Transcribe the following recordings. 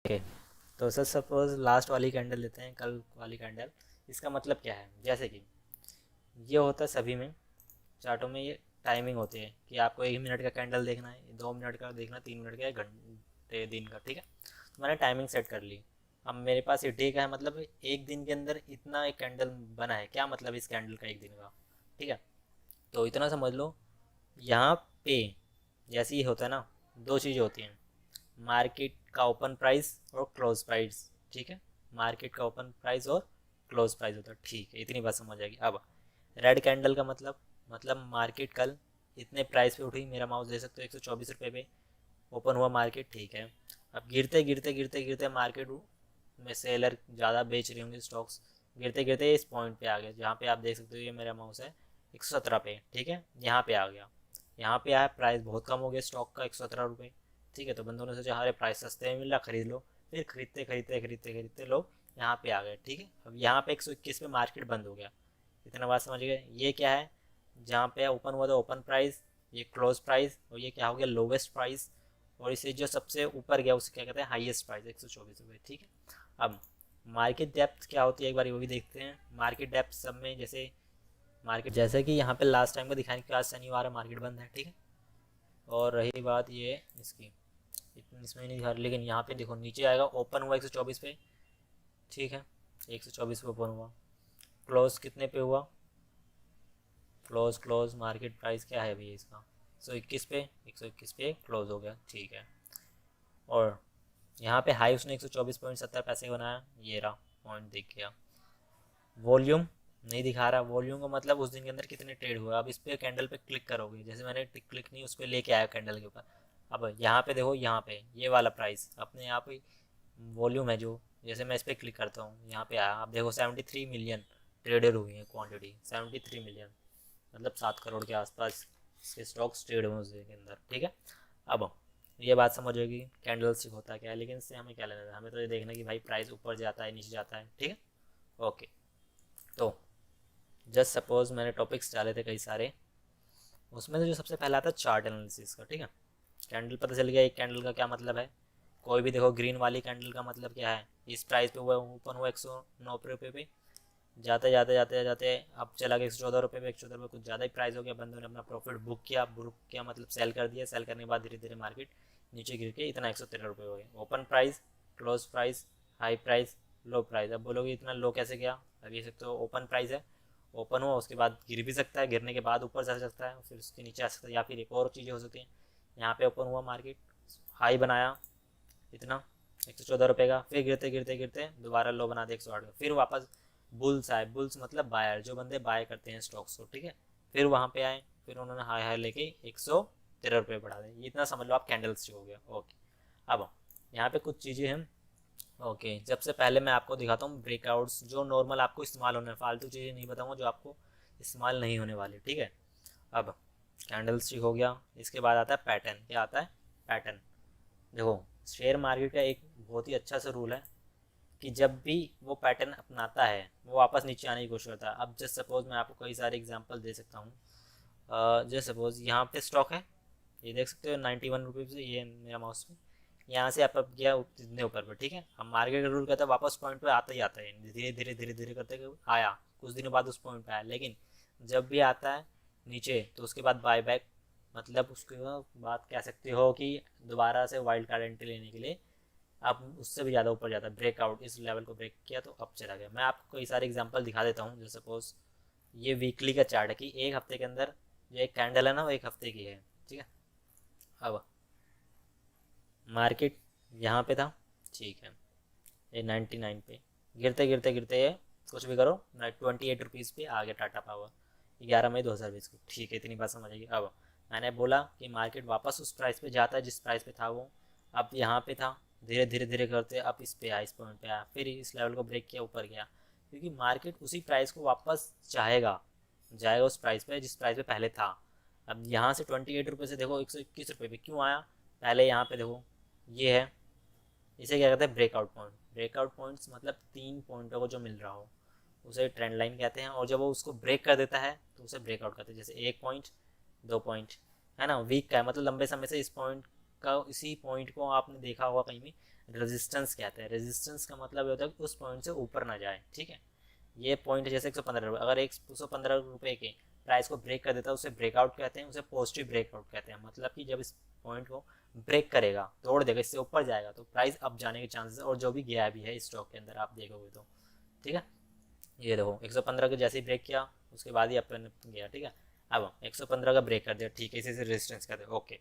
Okay. तो sir suppose last वाली candle लेते हैं, कल वाली कैंडल। इसका मतलब क्या है, जैसे कि ये होता है सभी में चार्टों में, ये टाइमिंग होती है कि आपको 1 मिनट का कैंडल देखना है, 2 मिनट का देखना, 3 मिनट का, 1 घंटे दिन का, ठीक है। तो मैंने टाइमिंग सेट कर ली। अब मेरे पास ये डे का है, मतलब एक दिन के अंदर इतना एक कैंडल बना है, क्या मतलब इस कैंडल का एक दिन का, ठीक है। तो इतना समझ लो। यहाँ पे जैसे ही होता है ना, दो चीज़ें होती हैं, मार्केट का ओपन प्राइस और क्लोज प्राइस, ठीक है। मार्केट का ओपन प्राइस और क्लोज प्राइस होता है, ठीक है, इतनी बात समझ आएगी। अब रेड कैंडल का मतलब मार्केट कल इतने प्राइस पे उठी, मेरा माउस दे सकते हो 124 रुपये पे ओपन हुआ मार्केट, ठीक है। अब गिरते गिरते गिरते गिरते मार्केट में सेलर ज़्यादा बेच रहे होंगे स्टॉक्स, गिरते गिरते इस पॉइंट पे आ गए जहाँ पे आप देख सकते हो, ये मेरा माउस है 117 पे, ठीक है। यहाँ पे आ गया, यहाँ पे आया, प्राइस बहुत कम हो गया स्टॉक का, 117 रुपये, ठीक है। तो बंदों ने सोचा हमारे प्राइस सस्ते में मिल रहा, खरीद लो। फिर खरीदते खरीदते खरीदते खरीदते लोग यहाँ पे आ गए, ठीक है। अब यहाँ पे 121 पे मार्केट बंद हो गया। इतना बात समझ गए। ये क्या है, जहाँ पे ओपन हुआ था ओपन प्राइस, ये क्लोज प्राइस, और ये क्या हो गया, लोवेस्ट प्राइस। और इसे जो सबसे ऊपर गया उसे क्या कहते हैं, हाईएस्ट प्राइस, 124 रुपये, ठीक है। अब मार्केट डेप्थ क्या होती है, एक बार वो भी देखते हैं। मार्केट डेप्थ सब में जैसे मार्केट, जैसे कि यहाँ पे लास्ट टाइम का दिखाने के, आज शनिवार है, मार्केट बंद है, ठीक है। और रही बात ये इसकी, इतनी इसमें नहीं दिखा, लेकिन यहाँ पे देखो नीचे आएगा, ओपन हुआ 124 पे, ठीक है। 124 पे ओपन हुआ, क्लोज कितने पे हुआ, क्लोज क्लोज मार्केट प्राइस क्या है अभी इसका, 121 पे, 121 पे क्लोज हो गया, ठीक है। और यहाँ पे हाई उसने 124.70 पैसे बनाया, ये रहा पॉइंट दिख गया। वॉल्यूम नहीं दिखा रहा, वॉल्यूम का मतलब उस दिन के अंदर कितने ट्रेड हुए। अब इस पे कैंडल पे क्लिक करोगे, जैसे मैंने क्लिक नहीं, उस पर लेके आया कैंडल के ऊपर। अब यहाँ पे देखो, यहाँ पे ये वाला प्राइस अपने यहाँ पे वॉल्यूम है जो, जैसे मैं इस पर क्लिक करता हूँ, यहाँ पे आया, आप देखो 73 मिलियन ट्रेडेड हुई है क्वांटिटी, 73 मिलियन, मतलब 7 करोड़ के आसपास इसके स्टॉक्स ट्रेड हुए उस दिन के अंदर, ठीक है। अब ये बात समझ होगी कैंडल स्टिक होता है क्या है, लेकिन इससे हमें क्या लेना है, हमें तो ये देखना कि भाई प्राइस ऊपर जाता है नीचे जाता है, ठीक है। ओके। तो जस्ट सपोज मैंने टॉपिक्स डाले थे कई सारे, उसमें से जो सबसे पहला आता है चार्ट एनालिसिस का, ठीक है। कैंडल पता चल गया एक कैंडल का क्या मतलब है। कोई भी देखो, ग्रीन वाली कैंडल का मतलब क्या है, इस प्राइस पे हुआ, ओपन हुआ 109 रुपये पे, जाते जाते जाते जाते अब चला गया 114 रुपये पे, 114 रुपये कुछ ज़्यादा ही प्राइस हो गया, बंदों ने अपना प्रॉफिट बुक किया मतलब सेल कर दिया, सेल करने के बाद धीरे धीरे मार्केट नीचे गिर के इतना 113 रुपये हो गया। Open price, close price, high price, लो प्राइस। अब बोलोगे इतना लो कैसे गया, अब ये सकते हो ओपन प्राइस है, ओपन हुआ उसके बाद गिर भी सकता है, गिरने के बाद ऊपर जा सकता है, फिर उसके नीचे आ सकता है, या फिर एक और चीज़ें हो सकती हैं। यहाँ पे ओपन हुआ मार्केट, हाई बनाया इतना 114 रुपये का, फिर गिरते गिरते गिरते दोबारा लो बना दे 108 का, फिर वापस बुल्स आए, बुल्स मतलब बायर, जो बंदे बाय करते हैं स्टॉक्स को, ठीक है। फिर वहाँ पे आए, फिर उन्होंने हाई हाई लेके 113 रुपये बढ़ा दे, ये इतना समझ लो आप कैंडल स्टिक हो गया। ओके। अब यहाँ पे कुछ चीज़ें हैं। ओके, सबसे पहले मैं आपको दिखाता हूँ ब्रेकआउट्स, जो नॉर्मल आपको इस्तेमाल होने, फालतू चीज़ें नहीं बताऊँगा जो आपको इस्तेमाल नहीं होने वाली, ठीक है। अब कैंडल स्टिक हो गया, इसके बाद आता है पैटर्न। क्या आता है, पैटर्न। देखो, शेयर मार्केट का एक बहुत ही अच्छा सा रूल है कि जब भी वो पैटर्न अपनाता है वो वापस नीचे आने की कोशिश करता है। अब जस्ट सपोज मैं आपको कई सारे एग्जांपल दे सकता हूँ। जस्ट सपोज यहाँ पे स्टॉक है, ये देख सकते हो 91 रुपीज़ से, ये मेरा माउस पे यहाँ से अप गया इतने ऊपर पर, ठीक है। अब मार्केट का रूल कहता है वापस पॉइंट पे आता ही आता है, धीरे धीरे धीरे धीरे करते आया, कुछ दिनों बाद उस पॉइंट पे आया, लेकिन जब भी आता है नीचे तो उसके बाद बाय बैक, मतलब उसके बाद कह सकते हो कि दोबारा से वाइल्ड कार्ड एंट्री लेने के लिए अब उससे भी ज़्यादा ऊपर जाता है, ब्रेकआउट, इस लेवल को ब्रेक किया तो अब चला गया। मैं आपको कई सारे एग्जांपल दिखा देता हूँ। जैसे सपोज ये वीकली का चार्ट है कि एक हफ्ते के अंदर जो एक कैंडल है ना वो एक हफ्ते की है, ठीक है। अब मार्केट यहाँ पे था, ठीक है, ये 99 पे, गिरते गिरते गिरते ये कुछ भी करो 28 रुपीज़ पे आ गया टाटा पावर, 11 मई 2020 को, ठीक है, इतनी बात समझ आएगी। अब मैंने बोला कि मार्केट वापस उस प्राइस पे जाता है जिस प्राइस पे था वो, अब यहाँ पे था, धीरे धीरे धीरे करते अब इस पे आया, इस पॉइंट पे आया, फिर इस लेवल को ब्रेक किया, ऊपर गया, क्योंकि मार्केट उसी प्राइस को वापस चाहेगा, जाएगा उस प्राइस पे जिस प्राइस पे पहले था। अब यहाँ से 28 रुपये से देखो 121 रुपये पे क्यों आया, पहले यहाँ पे देखो ये है, इसे क्या कहते हैं, ब्रेकआउट पॉइंट। ब्रेकआउट पॉइंट्स मतलब 3 पॉइंटों को जो मिल रहा हो उसे ट्रेंड लाइन कहते हैं, और जब वो उसको ब्रेक कर देता है तो उसे ब्रेकआउट कहते हैं। जैसे 1 पॉइंट, 2 पॉइंट, है ना, वीक का है, मतलब लंबे समय से इस पॉइंट का, इसी पॉइंट को आपने देखा होगा कहीं भी रेजिस्टेंस कहते हैं। रेजिस्टेंस का मतलब ये होता है कि उस पॉइंट से ऊपर ना जाए, ठीक है। ये पॉइंट जैसे 115 रुपये, अगर 115 रुपये के प्राइस को ब्रेक कर देता है उसे ब्रेकआउट कहते हैं, उसे पॉजिटिव ब्रेकआउट कहते हैं। मतलब कि जब इस पॉइंट को ब्रेक करेगा, तोड़ देगा, इससे ऊपर जाएगा तो प्राइस अप जाने के चांसेस, और जो भी गया भी है स्टॉक के अंदर आप देखोगे तो, ठीक है। ये देखो 115 के जैसे ही ब्रेक किया उसके बाद ही अपन गया, ठीक है। अब 115 का ब्रेक कर दिया, ठीक है, इसी से रेजिस्टेंस कहते हैं, ओके।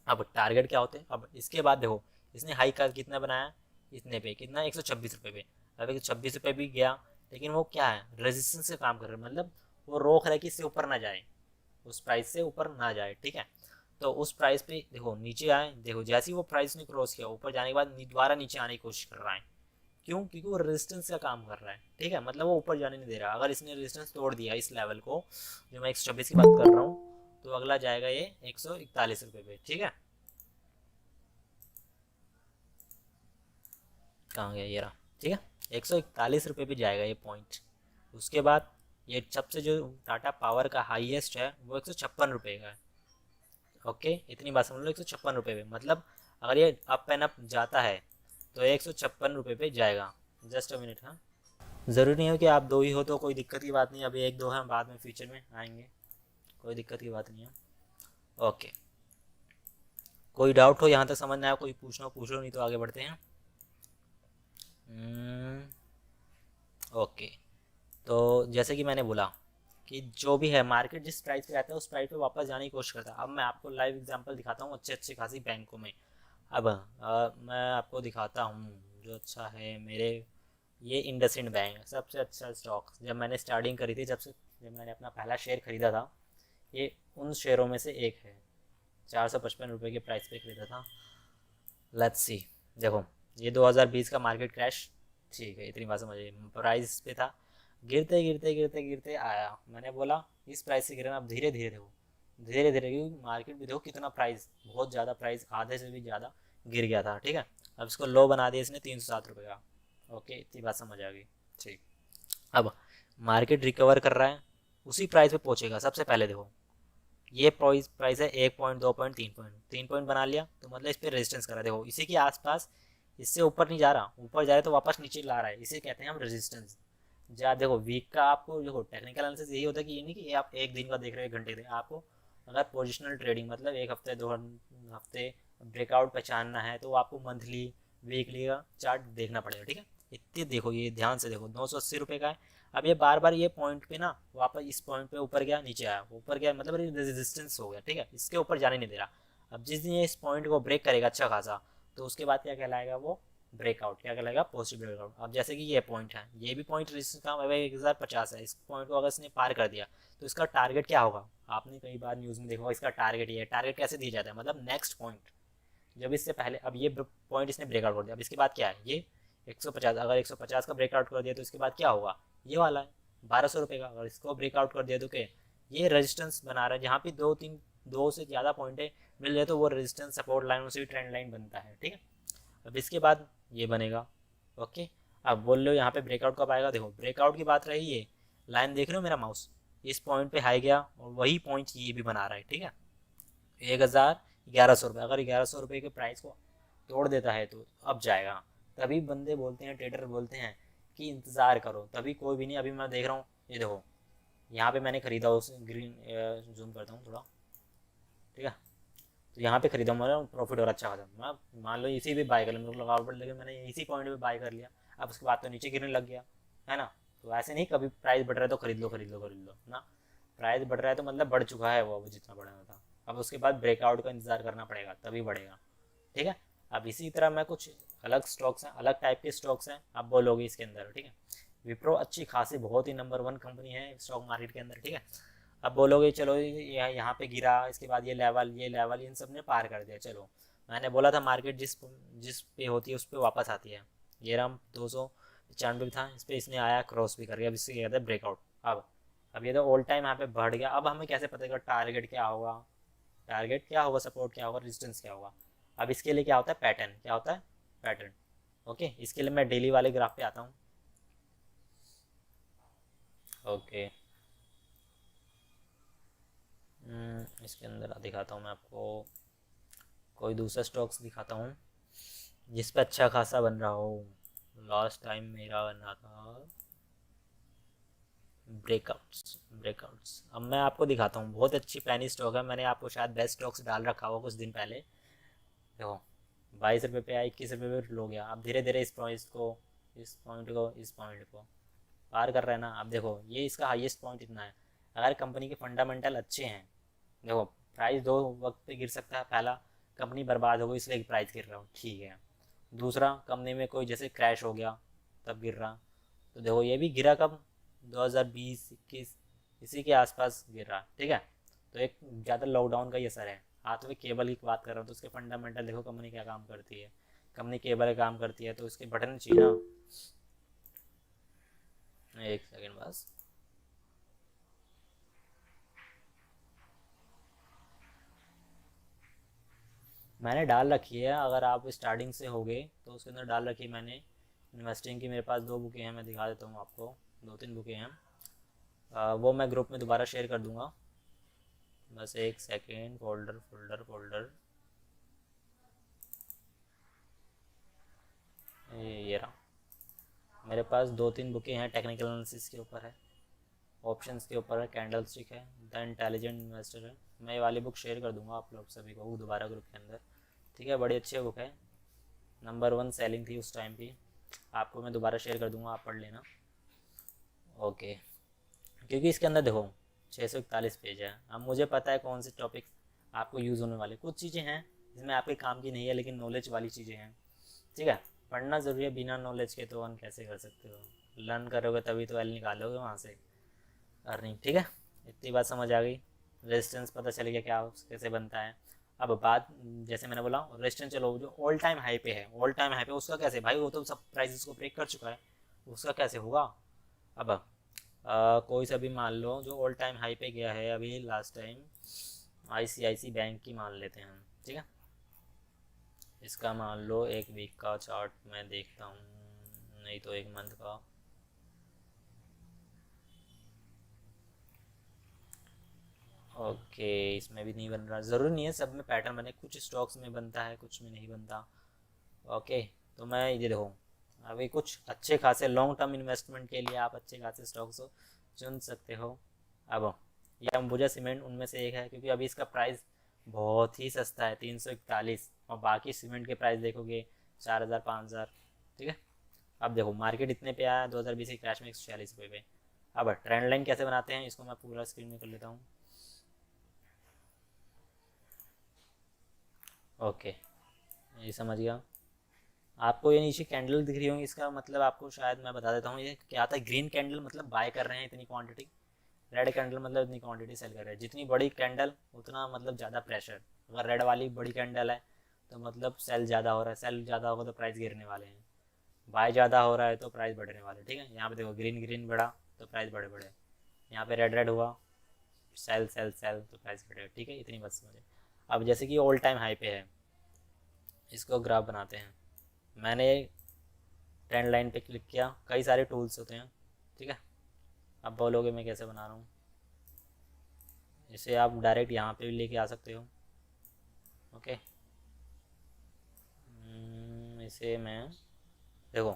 अब टारगेट क्या होते हैं, अब इसके बाद देखो इसने हाई का कितना बनाया, इतने पे कितना 126 रुपये पे। अब 126 रुपये भी गया, लेकिन वो क्या है, रेजिस्टेंस से काम कर रहा है, मतलब वो रोक रहा है कि इससे ऊपर ना जाए, उस प्राइस से ऊपर ना जाए, ठीक है। तो उस प्राइस पे देखो नीचे आए, देखो जैसे ही वो प्राइस ने क्रॉस किया ऊपर जाने के बाद दोबारा नीचे आने की कोशिश कर रहा है। क्यों? क्योंकि वो रेजिस्टेंस का काम कर रहा है, ठीक है, मतलब वो ऊपर जाने नहीं दे रहा। अगर इसने रेजिस्टेंस तोड़ दिया इस लेवल को, जो मैं 126 की बात कर रहा हूँ, तो अगला जाएगा ये 141 रुपये पे, ठीक है। कहाँ गया ये रहा, ठीक है, 141 रुपये पे जाएगा ये पॉइंट। उसके बाद ये सबसे जो टाटा पावर का हाईएस्ट है वो 156 रुपये का है, ओके। इतनी बात समझ लो, 156 रुपये पे, मतलब अगर ये अप एंड अप जाता है तो 156 रुपये पे जाएगा। जस्ट अ मिनट, हाँ। ज़रूरी नहीं हो कि आप दो ही हो तो कोई दिक्कत की बात नहीं, अभी एक दो हैं, बाद में फ्यूचर में आएंगे, कोई दिक्कत की बात नहीं है, ओके। कोई डाउट हो यहाँ तक समझ में आया, कोई पूछना हो पूछ लो, नहीं तो आगे बढ़ते हैं। ओके, तो जैसे कि मैंने बोला कि जो भी है मार्केट जिस प्राइस पे रहता है उस प्राइस पे वापस जाने की कोशिश करता है। अब मैं आपको लाइव एग्जांपल दिखाता हूँ अच्छे अच्छे खासी बैंकों में। अब मैं आपको दिखाता हूँ जो अच्छा है मेरे, ये इंडसइंड बैंक सबसे अच्छा स्टॉक, जब मैंने स्टार्टिंग करी थी, जब मैंने अपना पहला शेयर खरीदा था, ये उन शेयरों में से एक है। 455 रुपये के प्राइस पे खरीदा था। लेट्स सी, देखो ये 2020 का मार्केट क्रैश, ठीक है, इतनी बात समझिए, प्राइस पे था, गिरते गिरते गिरते गिरते आया, मैंने बोला इस प्राइस से गिरना, अब धीरे धीरे देखो, धीरे धीरे, क्योंकि मार्केट भी देखो कितना प्राइस, बहुत ज़्यादा प्राइस, आधे से भी ज़्यादा गिर गया था, ठीक है। अब इसको लो बना दिया इसने 307 रुपये का, ओके, इतनी बात समझ आ गई, ठीक। अब मार्केट रिकवर कर रहा है, उसी प्राइस पे पहुंचेगा सबसे पहले। देखो ये प्राइस प्राइस है 1 पॉइंट, 2 पॉइंट, 3 पॉइंट, 3 पॉइंट बना लिया, तो मतलब इस पर रेजिस्टेंस कर रहा है, देखो इसी के आसपास, इससे ऊपर नहीं जा रहा, ऊपर जा रहा है तो वापस नीचे ला रहा है, इसे कहते हैं हम रेजिस्टेंस। जा देखो वीक का आपको देखो टेक्निकल एनालिसिस यही होता है कि ये नहीं कि आप एक दिन का देख रहे हो, एक घंटे का, आपको अगर पोजिशनल ट्रेडिंग मतलब एक हफ्ते, 2 हफ्ते ब्रेकआउट पहचानना है तो आपको मंथली, वीकली का चार्ट देखना पड़ेगा, ठीक है। इतने देखो, ये ध्यान से देखो, 980 रुपये का है। अब ये बार बार ये पॉइंट पे ना वापस इस पॉइंट पे ऊपर गया, नीचे आया, ऊपर गया, मतलब रेजिस्टेंस हो गया, ठीक है, इसके ऊपर जाने नहीं दे रहा। अब जिस दिन ये इस पॉइंट को ब्रेक करेगा अच्छा खासा, तो उसके बाद क्या कहलाएगा वो, ब्रेकआउट, क्या कहलाएगा, पॉजिटिव ब्रेकआउट। अब जैसे कि ये पॉइंट है, ये भी पॉइंट का 1050 है, इस पॉइंट को अगर इसने पार कर दिया तो इसका टारगेट क्या होगा, आपने कई बार न्यूज़ में देखा होगा, इसका टारगेट ये है। टारगेट कैसे दिया जाता है, मतलब नेक्स्ट पॉइंट जब इससे पहले, अब ये पॉइंट इसने ब्रेकआउट कर दिया, अब इसके बाद क्या है, ये 150, अगर 150 का ब्रेकआउट कर दिया तो इसके बाद क्या होगा, ये वाला है 1200 रुपये का, अगर इसको ब्रेकआउट कर दिया तो क्या, ये रेजिस्टेंस बना रहा है, जहाँ पे दो से ज़्यादा पॉइंटें मिल जाए तो वो रेजिस्टेंस सपोर्ट लाइन, उसी ट्रेंड लाइन बनता है, ठीक है। अब इसके बाद ये बनेगा, ओके। अब बोल लो यहाँ पे ब्रेकआउट कब आएगा, देखो ब्रेकआउट की बात रही, ये लाइन देख रहे हो मेरा माउस, इस पॉइंट पे हाई गया और वही पॉइंट ये भी बना रहा है, ठीक है। 1100 रुपये, अगर 1100 रुपये के प्राइस को तोड़ देता है तो अब जाएगा। तभी बंदे बोलते हैं, ट्रेडर बोलते हैं कि इंतज़ार करो, तभी कोई भी नहीं। अभी मैं देख रहा हूँ, ये देखो यहाँ पे मैंने खरीदा उस ग्रीन, जूम करता हूँ थोड़ा, ठीक है, तो यहाँ पे खरीदा, मेरा प्रॉफिट हो रहा अच्छा खासा, मैं मान लो इसी पे बाय कर लिया, मेरे को लगाव पड़, लेकिन मैंने इसी पॉइंट पे बाय कर लिया। अब उसके बाद तो नीचे गिरने लग गया, है ना। तो ऐसे नहीं कभी प्राइस बढ़ रहा है तो खरीद लो खरीद लो खरीद लो ना, प्राइस बढ़ रहा है तो मतलब बढ़ चुका है वो जितना बढ़ा था। अब उसके बाद ब्रेकआउट का इंतजार करना पड़ेगा तभी बढ़ेगा, ठीक है। अब इसी तरह मैं कुछ अलग स्टॉक्स हैं, अलग टाइप के स्टॉक्स हैं, आप बोलोगे इसके अंदर, ठीक है। विप्रो अच्छी खासी बहुत ही नंबर 1 कंपनी है स्टॉक मार्केट के अंदर, ठीक है। अब बोलोगे चलो यहाँ पे गिरा, इसके बाद ये लेवल इन सब ने पार कर दिया, चलो मैंने बोला था मार्केट जिस जिस पे होती है उस पर वापस आती है। ये राम 295 था, इस पर इसने आया, क्रॉस भी कर गया, अब इससे कहता है ब्रेकआउट। अब ये तो ऑल टाइम यहाँ पे बढ़ गया। अब हमें कैसे पता चलेगा टारगेट क्या होगा, टारगेट क्या होगा, सपोर्ट क्या होगा, रेजिस्टेंस क्या होगा। अब इसके लिए क्या होता है, पैटर्न, क्या होता है, पैटर्न, ओके। इसके लिए मैं डेली वाले ग्राफ पे आता हूँ, ओके। इसके अंदर दिखाता हूँ मैं आपको, कोई दूसरा स्टॉक्स दिखाता हूँ, जिस पे अच्छा खासा बन रहा हो। लास्ट टाइम मेरा बन रहा था ब्रेकआउट्स। ब्रेकआउट्स अब मैं आपको दिखाता हूँ, बहुत अच्छी पैनी स्टॉक है, मैंने आपको शायद बेस्ट स्टॉक्स डाल रखा हुआ कुछ दिन पहले। देखो 22 रुपये पे आया, 21 रुपये पे लो गया, अब धीरे धीरे इस पॉइंट को, इस पॉइंट को, इस पॉइंट को पार कर रहा है ना। अब देखो ये इसका हाईएस्ट पॉइंट इतना है। अगर कंपनी के फंडामेंटल अच्छे हैं, देखो प्राइस दो वक्त पे गिर सकता है। पहला, कंपनी बर्बाद हो गई इसलिए प्राइस गिर रहा हो, ठीक है। दूसरा, कंपनी में कोई जैसे क्रैश हो गया तब गिर रहा। तो देखो ये भी गिरा कब, 2020-21 इसी के आसपास गिर रहा, ठीक है। तो एक ज़्यादा लॉकडाउन का ही असर है। हाथ में केबल की बात कर रहा हूँ तो उसके फंडामेंटल देखो, कंपनी क्या काम करती है। कंपनी केबल का काम करती है तो उसके बटन चाहिए ना। एक सेकेंड बस। मैंने डाल रखी है, अगर आप स्टार्टिंग से हो गए तो उसके अंदर डाल रखी है मैंने इन्वेस्टिंग की। मेरे पास 2 बुकें हैं, मैं दिखा देता हूँ आपको। 2-3 बुकें हैं। वो मैं ग्रुप में दोबारा शेयर कर दूंगा। बस एक सेकेंड। फोल्डर फोल्डर फोल्डर, ये रहा। मेरे पास 2-3 बुकें हैं, टेक्निकल एनालिसिस के ऊपर है, ऑप्शंस के ऊपर है, कैंडल स्टिक है, द इंटेलिजेंट इन्वेस्टर है। मैं ये वाली बुक शेयर कर दूंगा आप लोग सभी को दोबारा ग्रुप के अंदर, ठीक है। बड़ी अच्छी बुक है, नंबर 1 सेलिंग थी उस टाइम की। आपको मैं दोबारा शेयर कर दूंगा, आप पढ़ लेना। ओके, क्योंकि इसके अंदर देखो 641 पेज है। अब मुझे पता है कौन से टॉपिक्स आपको यूज़ होने वाले। कुछ चीज़ें हैं जिसमें आपके काम की नहीं है लेकिन नॉलेज वाली चीज़ें हैं, ठीक है। पढ़ना ज़रूरी है, बिना नॉलेज के तो अर्न कैसे कर सकते हो। लर्न करोगे तभी तो एल निकालोगे वहाँ से अर्निंग, ठीक है। इतनी बात समझ आ गई। रेजिस्टेंस पता चल गया क्या कैसे बनता है। अब बात, जैसे मैंने बोला रेजिस्टेंस, चलो जो ऑल टाइम हाई पे है, ऑल टाइम हाई पे उसका कैसे भाई, वो तो सब प्राइसेस को ब्रेक कर चुका है, उसका कैसे होगा। अब कोई सा भी मान लो जो ऑल टाइम हाई पे गया है अभी लास्ट टाइम, आईसीआईसी बैंक की मान लेते हैं हम, ठीक है। इसका मान लो एक वीक का चार्ट मैं देखता हूँ, नहीं तो एक मंथ का। ओके, इसमें भी नहीं बन रहा। ज़रूरी नहीं है सब में पैटर्न बने, कुछ स्टॉक्स में बनता है कुछ में नहीं बनता। ओके, तो मैं ये देखो, अभी कुछ अच्छे खासे लॉन्ग टर्म इन्वेस्टमेंट के लिए आप अच्छे खासे स्टॉक्स चुन सकते हो। अब ये अंबुजा सीमेंट उनमें से एक है, क्योंकि अभी इसका प्राइस बहुत ही सस्ता है, 341। और बाकी सीमेंट के प्राइस देखोगे 4000 5000, ठीक है। अब देखो मार्केट इतने पे आया 2020 के क्रैश में 146 रुपये पे। अब ट्रेंड लाइन कैसे बनाते हैं, इसको मैं पूरा स्क्रीन में कर लेता हूँ। ओके, ये समझ गया। आपको ये नीचे कैंडल दिख रही होंगी, इसका मतलब आपको शायद मैं बता देता हूँ ये क्या आता है। ग्रीन कैंडल मतलब बाय कर रहे हैं इतनी क्वांटिटी, रेड कैंडल मतलब इतनी क्वांटिटी सेल कर रहे हैं। जितनी बड़ी कैंडल उतना मतलब ज़्यादा प्रेशर। अगर रेड वाली बड़ी कैंडल है तो मतलब सेल ज़्यादा हो रहा है, सेल ज़्यादा होगा तो प्राइस गिरने वाले हैं। बाय ज़्यादा हो रहा है तो प्राइस बढ़ने वाले, ठीक है। यहाँ पे देखो ग्रीन ग्रीन बढ़ा तो प्राइस बढ़े बढ़े, यहाँ पे रेड रेड हुआ, सेल सेल सेल तो प्राइस बढ़े, ठीक है। इतनी बात समझे। अब जैसे कि ऑल टाइम हाई पे है, इसको ग्राफ बनाते हैं। मैंने ट्रेंड लाइन पे क्लिक किया, कई सारे टूल्स होते हैं, ठीक है। अब बोलोगे मैं कैसे बना रहा हूँ, इसे आप डायरेक्ट यहाँ पे भी लेके आ सकते हो। ओके, इसे मैं देखो,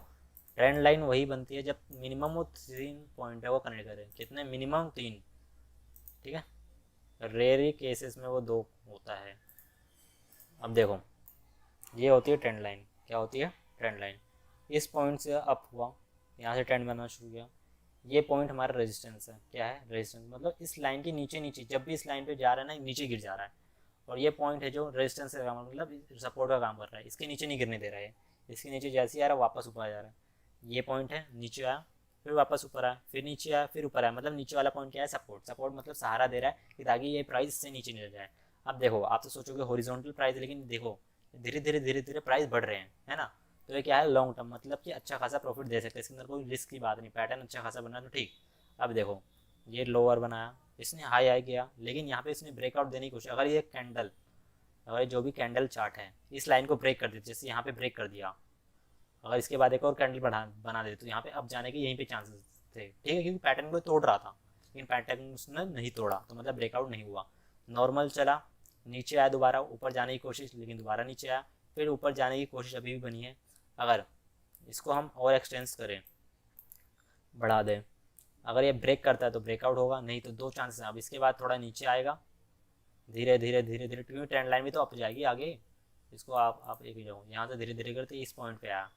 ट्रेंड लाइन वही बनती है जब मिनिमम वो 3 पॉइंट है वो कनेक्ट करें। कितने, मिनिमम 3, ठीक है। रेयर केसेस में वो 2 होता है। अब देखो ये होती है ट्रेंड लाइन, क्या होती है ट्रेंड लाइन। इस पॉइंट से अप हुआ, यहाँ से ट्रेंड बनना शुरू किया। ये पॉइंट हमारा रेजिस्टेंस है, क्या है रेजिस्टेंस, मतलब इस लाइन के नीचे नीचे जब भी इस लाइन पे जा रहा है ना नीचे गिर जा रहा है। और ये पॉइंट है जो रेजिस्टेंस का काम, मतलब सपोर्ट का काम कर रहा है, इसके नीचे नहीं गिरने दे रहा है। इसके नीचे जैसे ही आ रहा है वापस ऊपर आ जा रहा है। ये पॉइंट है, नीचे आया फिर वापस ऊपर आया, फिर नीचे आया फिर ऊपर आया, मतलब नीचे वाला पॉइंट क्या है, सपोर्ट। सपोर्ट मतलब सहारा दे रहा है कि ताकि ये प्राइस इससे नीचे नहीं जाए। अब देखो आप तो सोचोगे हॉरिजॉन्टल प्राइस, लेकिन देखो धीरे धीरे धीरे धीरे प्राइस बढ़ रहे हैं, है ना। तो ये क्या है, लॉन्ग टर्म, मतलब कि अच्छा खासा प्रॉफिट दे सकते हैं, इसके अंदर कोई रिस्क की बात नहीं। पैटर्न अच्छा खासा बना तो ठीक। अब देखो ये लोअर बनाया, इसने हाई हाई किया, लेकिन यहाँ पे इसने ब्रेकआउट देने की कोशिश। अगर ये कैंडल, अगर जो भी कैंडल चार्ट है इस लाइन को ब्रेक कर देते, जैसे यहाँ पे ब्रेक कर दिया, अगर इसके बाद एक और कैंडल बना देते तो यहाँ पे अब जाने के यहीं पे चांसेस थे, ठीक है। क्योंकि पैटर्न को तोड़ रहा था, लेकिन पैटर्न उसने नहीं तोड़ा तो मतलब ब्रेकआउट नहीं हुआ। नॉर्मल चला, नीचे आया, दोबारा ऊपर जाने की कोशिश, लेकिन दोबारा नीचे आया, फिर ऊपर जाने की कोशिश अभी भी बनी है। अगर इसको हम और एक्सटेंस करें, बढ़ा दें, अगर ये ब्रेक करता है तो ब्रेकआउट होगा, नहीं तो दो चांसेस हैं। अब इसके बाद थोड़ा नीचे आएगा धीरे धीरे धीरे धीरे, क्योंकि ट्रेंड लाइन भी तो अप जाएगी आगे। इसको आप एक ही जाओ, यहाँ से धीरे धीरे करते इस पॉइंट पे आया,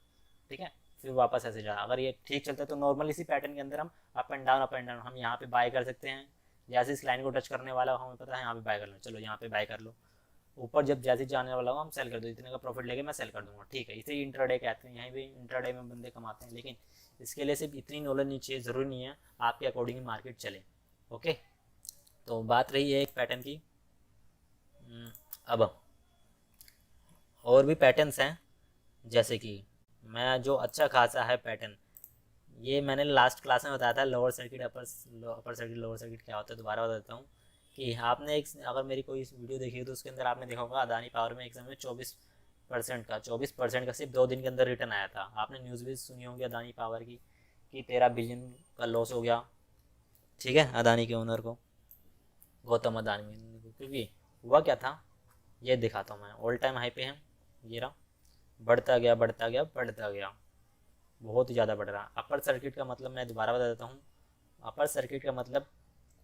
ठीक है, फिर वापस ऐसे जा। अगर ये ठीक चलता है तो नॉर्मल इसी पैटर्न के अंदर हम अप एंड डाउन हम यहाँ पे बाय कर सकते हैं। जैसे इस लाइन को टच करने वाला हमें पता है यहाँ पे बाय कर लो, चलो यहाँ पे बाय कर लो। ऊपर जब जैसे जाने वाला हो हम सेल कर दो, इतने का प्रॉफिट लेके मैं सेल कर दूंगा, ठीक है। इसे इंट्राडे कहते हैं, यहीं भी इंट्राडे में बंदे कमाते हैं। लेकिन इसके लिए सिर्फ इतनी नॉलेज नहीं चाहिए, ज़रूरी नहीं है आपके अकॉर्डिंग मार्केट चले। ओके, तो बात रही है एक पैटर्न की। अब और भी पैटर्न्स हैं, जैसे कि मैं जो अच्छा खासा है पैटर्न, ये मैंने लास्ट क्लास में बताया था lower circuit upper circuit lower circuit क्या होता है, दोबारा बता देता हूँ। कि आपने एक, अगर मेरी कोई वीडियो देखी है तो उसके अंदर आपने देखा होगा अदानी पावर में एक समय 24% का सिर्फ 2 दिन के अंदर रिटर्न आया था। आपने न्यूज़ भी सुनी होगी अदानी पावर की कि 13 बिलियन का लॉस हो गया, ठीक है, अदानी के ओनर को, गौतम अदानी को। क्योंकि हुआ क्या था, ये दिखाता हूँ मैं। ऑल टाइम हाई पे है, ये रहा, बढ़ता गया बढ़ता गया बढ़ता गया, बहुत ही ज़्यादा बढ़ रहा। अपर सर्किट का मतलब मैं दोबारा बता देता हूँ, अपर सर्किट का मतलब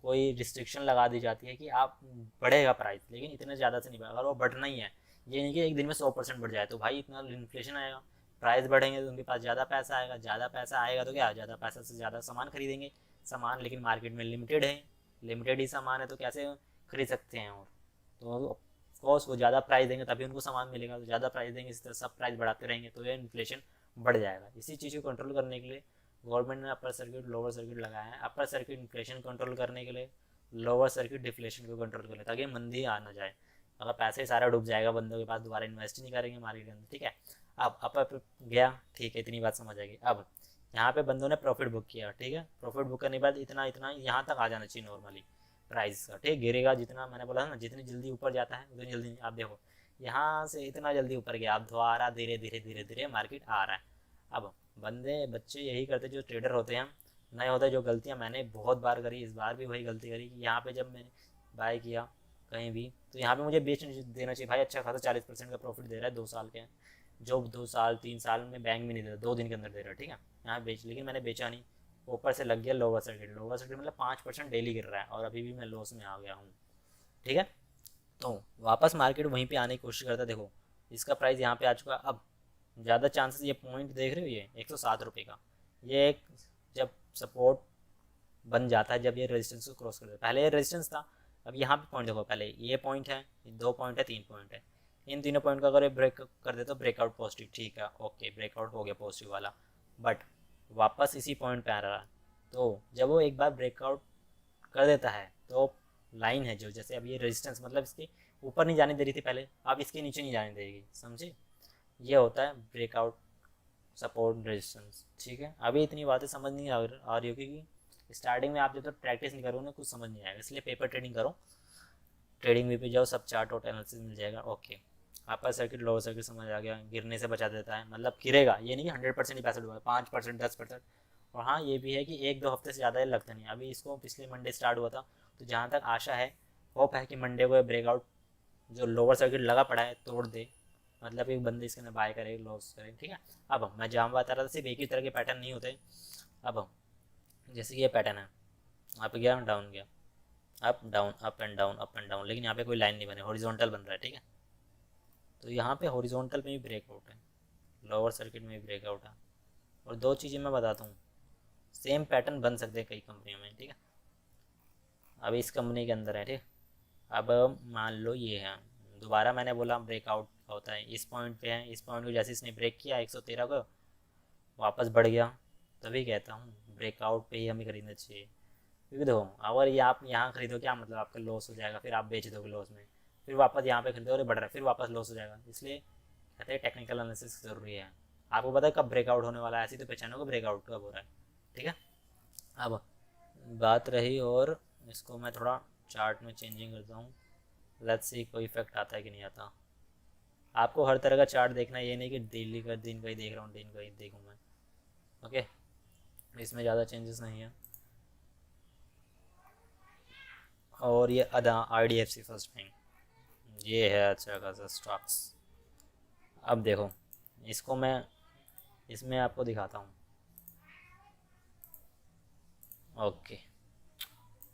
कोई रिस्ट्रिक्शन लगा दी जाती है कि आप बढ़ेगा प्राइस, लेकिन इतने ज़्यादा से नहीं बढ़ेगा। अगर वो बढ़ना ही है, ये नहीं कि एक दिन में 100% बढ़ जाए, तो भाई इतना इन्फ्लेशन आएगा, प्राइस बढ़ेंगे तो उनके पास ज़्यादा पैसा आएगा, ज़्यादा पैसा आएगा तो क्या, ज़्यादा पैसा से ज़्यादा सामान खरीदेंगे। सामान लेकिन मार्केट में लिमिटेड है, लिमिटेड ही सामान है, तो कैसे खरीद सकते हैं। और तो ऑफकोर्स वो ज़्यादा प्राइस देंगे तभी उनको सामान मिलेगा, तो ज़्यादा प्राइस देंगे, इस तरह सब प्राइस बढ़ाते रहेंगे तो ये इन्फ्लेशन बढ़ जाएगा। इसी चीज़ को कंट्रोल करने के लिए गवर्नमेंट ने अपर सर्किट लोअर सर्किट लगाया है। अपर सर्किट इन्फ्लेशन कंट्रोल करने के लिए, लोअर सर्किट डिफ्लेशन को कंट्रोल कर ले, ताकि मंदी आ ना जाए। अगर पैसे सारा डूब जाएगा बंदों के पास, दोबारा इन्वेस्ट नहीं करेंगे मार्केट के अंदर, ठीक है। अब अपर गया, ठीक है, इतनी बात समझ आएगी। अब यहाँ पे बंदों ने प्रॉफिट बुक किया, ठीक है, प्रॉफिट बुक करने के बाद इतना इतना यहाँ तक आ जाना चाहिए नॉर्मली प्राइस का, ठीक, गिरेगा जितना, मैंने बोला था ना, जितनी जल्दी ऊपर जाता है उतनी जल्दी। आप देखो यहाँ से इतना जल्दी ऊपर गया, अब दोबारा धीरे धीरे धीरे धीरे मार्केट आ रहा है। अब बंदे बच्चे यही करते, जो ट्रेडर होते हैं, नए होते हैं, जो गलतियाँ मैंने बहुत बार करी, इस बार भी वही गलती करी कि यहाँ पे जब मैंने बाय किया कहीं भी, तो यहाँ पे मुझे बेच देना चाहिए भाई। अच्छा खासा 40% का प्रॉफिट दे रहा है 2 साल के, जो 2 साल 3 साल में बैंक भी नहीं दे रहा, 2 दिन के अंदर दे रहा है, ठीक है। यहाँ बेच, लेकिन मैंने बेचा नहीं, ऊपर से लग गया लोअर सर्किट। लोअर सर्किट मतलब 5% डेली गिर रहा है और अभी भी मैं लॉस में आ गया हूँ, ठीक है। तो वापस मार्केट वहीं पे आने की कोशिश करता है। देखो इसका प्राइस यहाँ पे आ चुका है। अब ज़्यादा चांसेस, ये पॉइंट देख रहे हो, ये 107 रुपये का, ये एक जब सपोर्ट बन जाता है, जब ये रेजिस्टेंस को क्रॉस कर देता है। पहले ये रेजिस्टेंस था, अब यहाँ पे पॉइंट देखो, पहले ये पॉइंट है, 2 पॉइंट है, 3 पॉइंट है, इन तीनों पॉइंट का अगर ये ब्रेक कर दे तो ब्रेकआउट पॉजिटिव, ठीक है, ओके, ब्रेकआउट हो गया पॉजिटिव वाला, बट वापस इसी पॉइंट पे आ रहा है। तो जब वो एक बार ब्रेकआउट कर देता है तो लाइन है जो, जैसे अब ये रेजिस्टेंस मतलब इसके ऊपर नहीं जाने दे रही थी पहले, अब इसके नीचे नहीं जाने देगी, समझे, ये होता है ब्रेकआउट सपोर्ट रेजिस्टेंस, ठीक है। अभी इतनी बातें समझ नहीं आ रही हो, क्योंकि स्टार्टिंग में आप जब तक प्रैक्टिस नहीं करोगे ना कुछ समझ नहीं आएगा, इसलिए पेपर ट्रेडिंग करो, ट्रेडिंग वे पे जाओ, सब चार्ट और एनालिसिस मिल जाएगा। Okay, upper circuit lower circuit समझ आ गया, गिरने से बचा देता है, मतलब गिरेगा, ये नहीं कि 100% ही पैसा डूबा, 5% 10%। और हाँ ये भी है कि 1-2 हफ्ते से ज़्यादा लगता नहीं। अभी इसको पिछले मंडे स्टार्ट हुआ था, तो जहाँ तक आशा है, होप है कि मंडे को ब्रेकआउट जो लोअर सर्किट लगा पड़ा है तोड़ दे, मतलब एक बंदे इसके अंदर बाय करे लॉस करे, ठीक है। अब मैं जहाँ बता रहा था सिर्फ एक ही तरह के पैटर्न नहीं होते। अब जैसे कि ये पैटर्न है, अप गया डाउन गया, up down up and down up and down, लेकिन यहाँ पे कोई लाइन नहीं बने, हॉरिजॉन्टल बन रहा है, ठीक है। तो यहाँ पे हॉरिजॉन्टल में भी ब्रेकआउट है, लोअर सर्किट में भी ब्रेकआउट है। और दो चीज़ें मैं बताता हूँ, सेम पैटर्न बन सकते हैं कई कंपनियों में, ठीक है। अभी इस कंपनी के अंदर है, ठीक। अब मान लो ये है, दोबारा मैंने बोला ब्रेकआउट होता है, इस पॉइंट पे है, इस पॉइंट को जैसे इसने ब्रेक किया 113 को, वापस बढ़ गया, तभी कहता हूँ ब्रेकआउट पे ही हमें खरीदना चाहिए। क्योंकि देखो अगर ये आप यहाँ खरीदो, क्या मतलब आपका लॉस हो जाएगा, फिर आप बेच दोगे लॉस में, फिर वापस यहाँ पे खरीदो और बढ़ रहा है, फिर वापस लॉस हो जाएगा। इसलिए कहते हैं टेक्निकल एनालिसिस ज़रूरी है। आपको पता है कब ब्रेकआउट होने वाला है, ऐसी तो पहचानो कि ब्रेकआउट कब हो रहा है, ठीक है। अब बात रही, और इसको मैं थोड़ा चार्ट में चेंजिंग करता हूँ, लेट्स सी कोई इफेक्ट आता है कि नहीं आता। आपको हर तरह का चार्ट देखना, ये नहीं कि डेली का दिन का ही देख रहा हूँ, दिन का ही देखूँ मैं, ओके। इसमें ज़्यादा चेंजेस नहीं है। और ये IDFC फर्स्ट बैंक, ये है अच्छा खासा स्टॉक्स। अब देखो इसको मैं इसमें आपको दिखाता हूँ। ओके,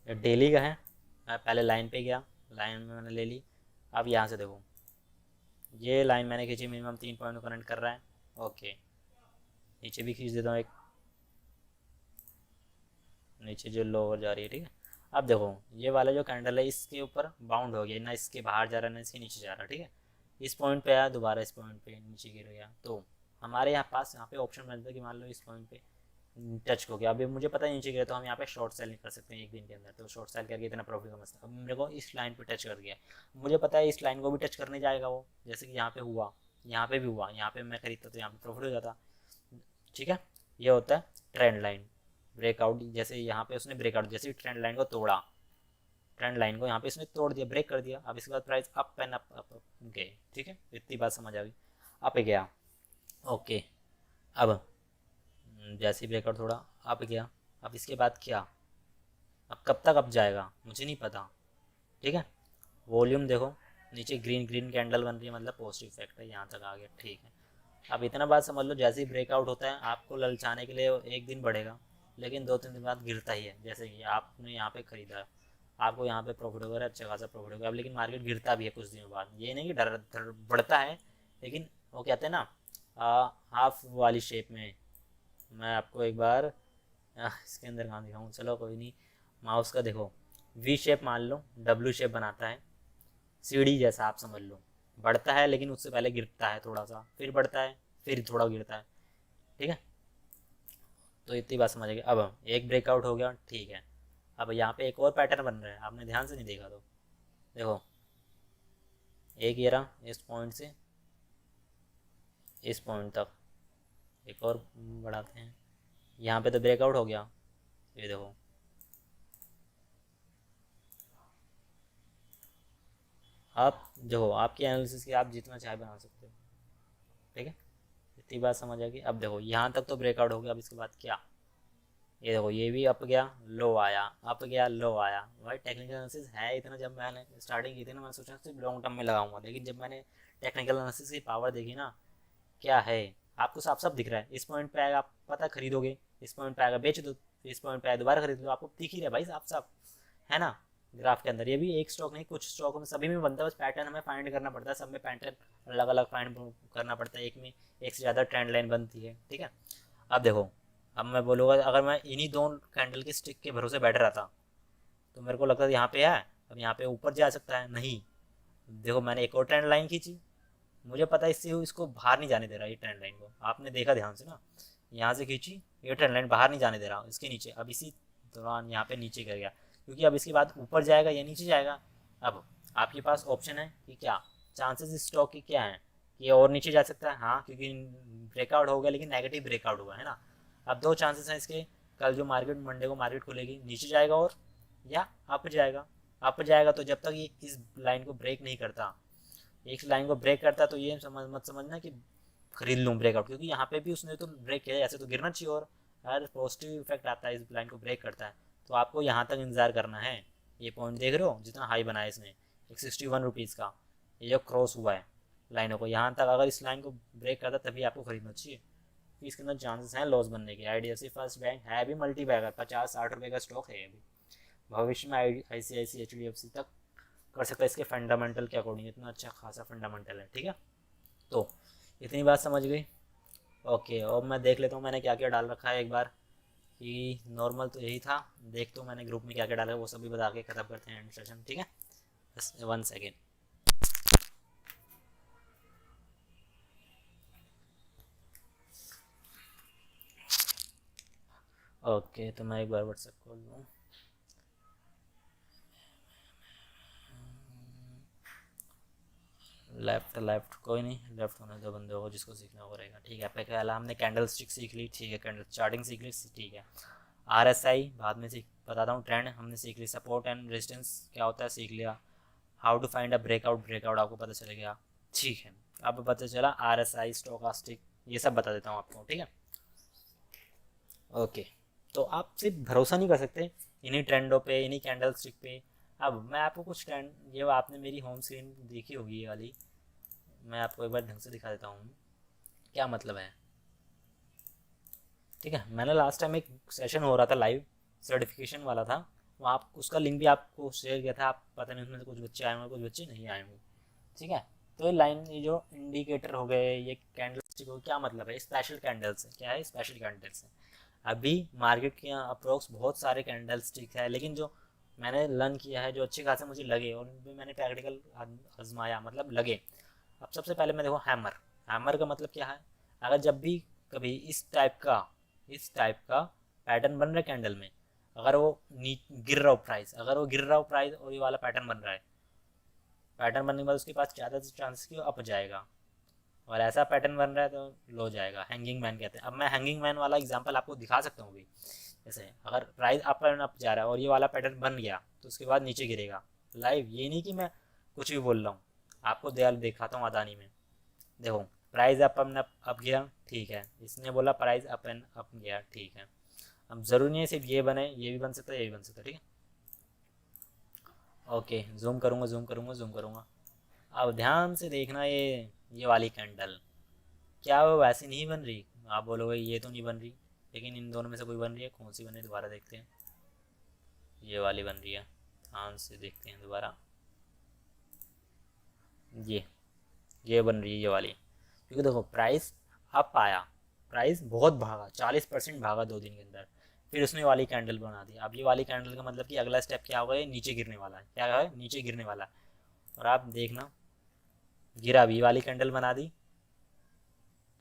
ये डेली का है। मैं पहले लाइन पे गया, लाइन में मैंने ले ली। अब यहाँ से देखो, ये लाइन मैंने खींची, मिनिमम 3 पॉइंट को कनेक्ट कर रहा है। ओके, नीचे भी खींच देता हूँ एक, नीचे जो लोअर जा रही है, ठीक है। अब देखो ये वाला जो कैंडल है इसके ऊपर बाउंड हो गया ना, इसके बाहर जा रहा है ना इसके नीचे जा रहा है, ठीक है। इस पॉइंट पे आया, दोबारा इस पॉइंट पे नीचे गिर गया। तो हमारे यहाँ पास यहाँ पे ऑप्शन मिलता है कि मान लो इस पॉइंट पे टच हो गया, अभी मुझे पता है नीचे गिरा, तो हम यहाँ पे शॉर्ट सेलिंग कर सकते हैं एक दिन के अंदर। तो शॉर्ट सेल करके इतना प्रॉफिट कमा सकते हैं। अब मेरे को इस लाइन पे टच कर गया, मुझे पता है इस लाइन को भी टच करने जाएगा वो, जैसे कि यहाँ पे हुआ, यहाँ पे भी हुआ, यहाँ पे मैं खरीदता तो यहाँ पे प्रॉफिट हो जाता, ठीक है। ये होता है ट्रेंड लाइन ब्रेकआउट। जैसे यहाँ पे उसने ब्रेकआउट, जैसे ट्रेंड लाइन को तोड़ा, ट्रेंड लाइन को यहाँ पे इसने तोड़ दिया, ब्रेक कर दिया। अब इसके बाद price up and up up गए, ठीक है। इतनी बात समझ आ गई। अप गया, ओके। अब जैसे ही ब्रेकआउट थोड़ा अप गया, अब इसके बाद क्या, अब कब तक अप जाएगा मुझे नहीं पता, ठीक है। वॉल्यूम देखो, नीचे ग्रीन ग्रीन कैंडल बन रही है, मतलब पॉजिटिव इफेक्ट है, यहाँ तक आ गया, ठीक है। अब इतना बात समझ लो, जैसे ही ब्रेकआउट होता है आपको ललचाने के लिए एक दिन बढ़ेगा, लेकिन 2-3 दिन बाद गिरता ही है। जैसे कि आपने यहाँ पे खरीदा है, आपको यहाँ पे प्रॉफिट होगा, अच्छा खासा प्रॉफिट होगा। अब लेकिन मार्केट गिरता भी है कुछ दिनों बाद, ये नहीं कि डर बढ़ता है, लेकिन वो कहते हैं ना हाफ वाली शेप में। मैं आपको एक बार इसके अंदर कहाँ दिखाऊँ, चलो कोई नहीं, माउस का देखो, वी शेप मान लो, डब्ल्यू शेप बनाता है, सीढ़ी जैसा आप समझ लो। बढ़ता है लेकिन उससे पहले गिरता है थोड़ा सा, फिर बढ़ता है, फिर थोड़ा गिरता है, ठीक है। तो इतनी बात समझ गए। अब एक ब्रेकआउट हो गया, ठीक है। अब यहाँ पे एक और पैटर्न बन रहा है, आपने ध्यान से नहीं देखा तो देखो, एक ये रहा, इस पॉइंट से इस पॉइंट तक, एक और बढ़ाते हैं। यहाँ पे तो ब्रेकआउट हो गया, ये देखो, आप देखो आपकी एनालिसिस की आप जितना चाहे बना सकते हो, ठीक है। इतनी बात समझ आ गई। अब देखो यहाँ तक तो ब्रेकआउट हो गया, अब इसके बाद क्या, ये देखो ये भी अप गया, लो आया, अप गया, लो आया। भाई टेक्निकल एनालिसिस है इतना, जब मैंने स्टार्टिंग की थी ना, मैं सोचा सिर्फ लॉन्ग टर्म में लगाऊंगा, लेकिन जब मैंने टेक्निकल एनालिसिस की पावर देखी ना, क्या है, आपको साफ साफ दिख रहा है। इस पॉइंट पे आएगा, आप पता खरीदोगे, इस पॉइंट पे आएगा बेच दो, इस पॉइंट पे आएगा दोबारा खरीद लो, आपको दिख ही रहा है भाई साफ साफ, है ना। ग्राफ के अंदर ये भी एक स्टॉक नहीं, कुछ स्टॉक में सभी में बनता है, बस पैटर्न हमें फाइंड करना पड़ता है, सब में पैटर्न अलग अलग फाइंड करना पड़ता है, एक में एक से ज़्यादा ट्रेंड लाइन बनती है, ठीक है। अब देखो, अब मैं बोलूँगा अगर मैं इन्हीं दो कैंडल की स्टिक के भरोसे बैठ रहा था, तो मेरे को लगता था यहाँ पे है, अब यहाँ पे ऊपर जा सकता है, नहीं। देखो मैंने एक और ट्रेंड लाइन खींची, मुझे पता है इससे इसको बाहर नहीं जाने दे रहा, ये ट्रेंड लाइन को आपने देखा ध्यान से ना, यहाँ से खींची, ये ट्रेंड लाइन बाहर नहीं जाने दे रहा इसके नीचे। अब इसी दौरान यहाँ पे नीचे कर गया, क्योंकि अब इसके बाद ऊपर जाएगा या नीचे जाएगा। अब आपके पास ऑप्शन है कि क्या चांसेस इस स्टॉक के क्या हैं, कि ये और नीचे जा सकता है, हाँ, क्योंकि ब्रेकआउट हो गया, लेकिन नेगेटिव ब्रेकआउट हुआ है ना। अब दो चांसेस हैं इसके, कल जो मार्केट मंडे को मार्केट खुलेगी, नीचे जाएगा और या अप जाएगा। अप जाएगा तो जब तक ये इस लाइन को ब्रेक नहीं करता, एक लाइन को ब्रेक करता, तो ये मत समझना कि खरीद लूँ ब्रेकआउट, क्योंकि यहाँ पे भी उसने तो ब्रेक किया, ऐसे तो गिरना चाहिए, और हर पॉजिटिव इफेक्ट आता है इस लाइन को ब्रेक करता है। तो आपको यहाँ तक इंतजार करना है। ये पॉइंट देख रहे हो जितना हाई बनाया इसने, 161 रुपीज़ का, ये जो क्रॉस हुआ है लाइनों को, यहाँ तक अगर इस लाइन को ब्रेक करता तभी आपको खरीदना चाहिए, क्योंकि इसके अंदर चांसेस हैं लॉस बनने के। IDFC फर्स्ट बैंक है अभी मल्टी बैगर, 50-60 रुपये का स्टॉक है अभी, भविष्य में ICICI HDFC तक कर सकता है, इसके फंडामेंटल के अकॉर्डिंग इतना अच्छा खासा फंडामेंटल है, ठीक है। तो इतनी बात समझ गई, ओके। और मैं देख लेता हूँ मैंने क्या क्या डाल रखा है एक बार, कि नॉर्मल तो यही था, देखता हूँ मैंने ग्रुप में क्या क्या डाला है, वो सभी बता के ख़त्म करते हैं सेशन, ठीक है। बस 1 सेकेंड। ओके, तो मैं एक बार व्हाट्सएप खोल लूँ। लेफ्ट लेफ्ट कोई नहीं, लेफ्ट होने दो बंदे को, जिसको सीखना वो रहेगा, ठीक है। पहले हमने कैंडल स्टिक सीख ली, ठीक है, कैंडल चार्टिंग सीख ली, ठीक है। RSI बाद में सीख बताता हूँ, ट्रेंड हमने सीख ली, सपोर्ट एंड रेजिस्टेंस क्या होता है सीख लिया, how to find a breakout, breakout आपको पता चल गया, ठीक है। अब पता चला RSI, स्टोकास्टिक, ये सब बता देता हूँ आपको, ठीक है। ओके, तो आप सिर्फ भरोसा नहीं कर सकते इन्हीं ट्रेंडों पे, इन्हीं कैंडल स्टिक पे। अब मैं आपको कुछ ट्रेंड, ये आपने मेरी होम स्क्रीन देखी होगी ये वाली, मैं आपको एक बार ढंग से दिखा देता हूँ क्या मतलब है। ठीक है, मैंने लास्ट टाइम एक सेशन हो रहा था लाइव, सर्टिफिकेशन वाला था, वहाँ आप उसका लिंक भी आपको शेयर किया था, आप पता नहीं उसमें से कुछ बच्चे आए होंगे कुछ बच्चे नहीं आए होंगे। ठीक है, तो ये लाइन, ये जो इंडिकेटर हो गए, ये कैंडल स्टिक हो, क्या मतलब है, स्पेशल कैंडल्स है। क्या है, स्पेशल कैंडल्स है। अभी मार्केट के यहाँ अप्रोक्स बहुत सारे कैंडल स्टिक है, लेकिन जो मैंने लर्न किया है, जो अच्छे खासे मुझे लगे और उन पे मैंने प्रैक्टिकल आजमाया, मतलब लगे। अब सबसे पहले मैं देखो हैमर। हैमर का मतलब क्या है, अगर जब भी कभी इस टाइप का पैटर्न बन रहा है कैंडल में, अगर वो गिर रहा हो प्राइस, अगर वो गिर रहा हो प्राइस और ये वाला पैटर्न बन रहा है, पैटर्न बनने के बाद उसके पास ज़्यादा चांसेस कि वो अप जाएगा, और ऐसा पैटर्न बन रहा है तो लो जाएगा। हैंगिंग मैन कहते हैं। अब मैं हैंगिंग मैन वाला एग्जांपल आपको दिखा सकता हूँ भी। जैसे अगर प्राइस अप एंड अप जा रहा है और ये वाला पैटर्न बन गया, तो उसके बाद नीचे गिरेगा लाइव। ये नहीं कि मैं कुछ भी बोल रहा हूँ, आपको दयाल दिखाता हूँ अदानी में। देखो, प्राइस अप एंड अप गया, ठीक है, इसने बोला प्राइस अप एंड अप गया, ठीक है। अब ज़रूरी नहीं है सिर्फ ये बने, ये भी बन सकता है, ये भी बन सकता है, ठीक है। ओके, जूम करूँगा, जूम करूँगा, जूम करूँगा। अब ध्यान से देखना, ये वाली कैंडल, क्या वो वैसी नहीं बन रही? आप बोलोगे ये तो नहीं बन रही, लेकिन इन दोनों में से कोई बन रही है। कौन सी बन रही है दोबारा देखते हैं। ये वाली बन रही है, ध्यान से देखते हैं दोबारा। ये ये बन रही है, ये वाली। क्योंकि देखो प्राइस अप आया, प्राइस बहुत भागा, 40% भागा 2 दिन के अंदर, फिर उसने वाली कैंडल बना दी। अब ये वाली कैंडल का मतलब कि अगला स्टेप क्या होगा, ये नीचे गिरने वाला है। क्या है, नीचे गिरने वाला है। और आप देखना, गिरा भी, ये वाली कैंडल बना दी,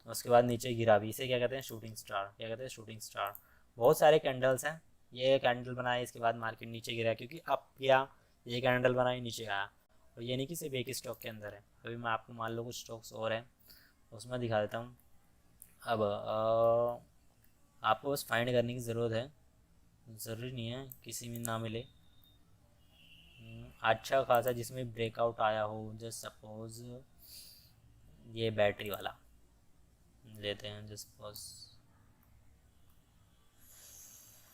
उसके बाद नीचे गिरा भी। इसे क्या कहते हैं, शूटिंग स्टार। क्या कहते हैं, शूटिंग स्टार। बहुत सारे कैंडल्स हैं। ये कैंडल बनाए, इसके बाद मार्केट नीचे गिरा क्योंकि अप गया, ये कैंडल बनाई, नीचे आया। और ये नहीं कि सिर्फ एक स्टॉक के अंदर है, अभी मैं आपको मान लो कुछ स्टॉक्स और हैं, उसमें दिखा देता हूँ। अब आपको बस फाइंड करने की ज़रूरत है, ज़रूरी नहीं है किसी में ना मिले। अच्छा खासा जिसमें ब्रेकआउट आया हो, जस्ट सपोज ये बैटरी वाला लेते हैं, जस्ट सपोज।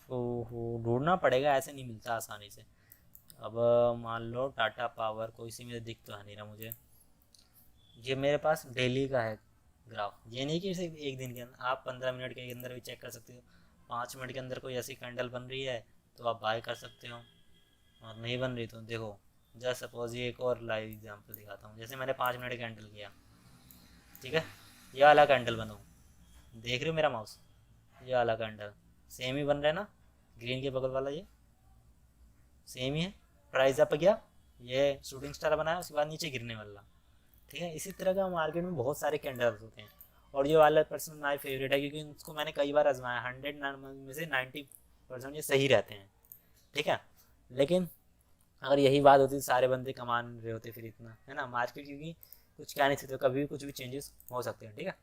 ओहो, ढूंढना पड़ेगा, ऐसे नहीं मिलता आसानी से। अब मान लो टाटा पावर, कोई सी में दिख तो है नहीं रहा मुझे। ये मेरे पास डेली का है ग्राफ, ये नहीं कि सिर्फ एक दिन के अंदर, आप 15 मिनट के अंदर भी चेक कर सकते हो। 5 मिनट के अंदर कोई ऐसी कैंडल बन रही है तो आप बाय कर सकते हो, और नहीं बन रही तो देखो। जस्ट सपोज ये एक और लाइव एग्जांपल दिखाता हूँ। जैसे मैंने 5 मिनट कैंडल किया, ठीक है, ये वाला कैंडल बनाऊँ, देख रहे हो मेरा माउस, ये वाला कैंडल सेम ही बन रहा है ना, ग्रीन के बगल वाला ये सेम ही है। प्राइस अप गया, ये शूटिंग स्टार बनाया, उसके बाद नीचे गिरने वाला। ठीक है, इसी तरह का मार्केट में बहुत सारे कैंडल्स होते हैं। और ये वाला पर्सन माई फेवरेट है, क्योंकि उसको मैंने कई बार आजमाया, 100 में से 90% ये सही रहते हैं। ठीक है, लेकिन अगर यही बात होती तो सारे बंदे कमान रहे होते फिर इतना, है ना, मार्केट क्योंकि कुछ कह नहीं सकते, कभी भी कुछ भी चेंजेस हो सकते हैं। ठीक है,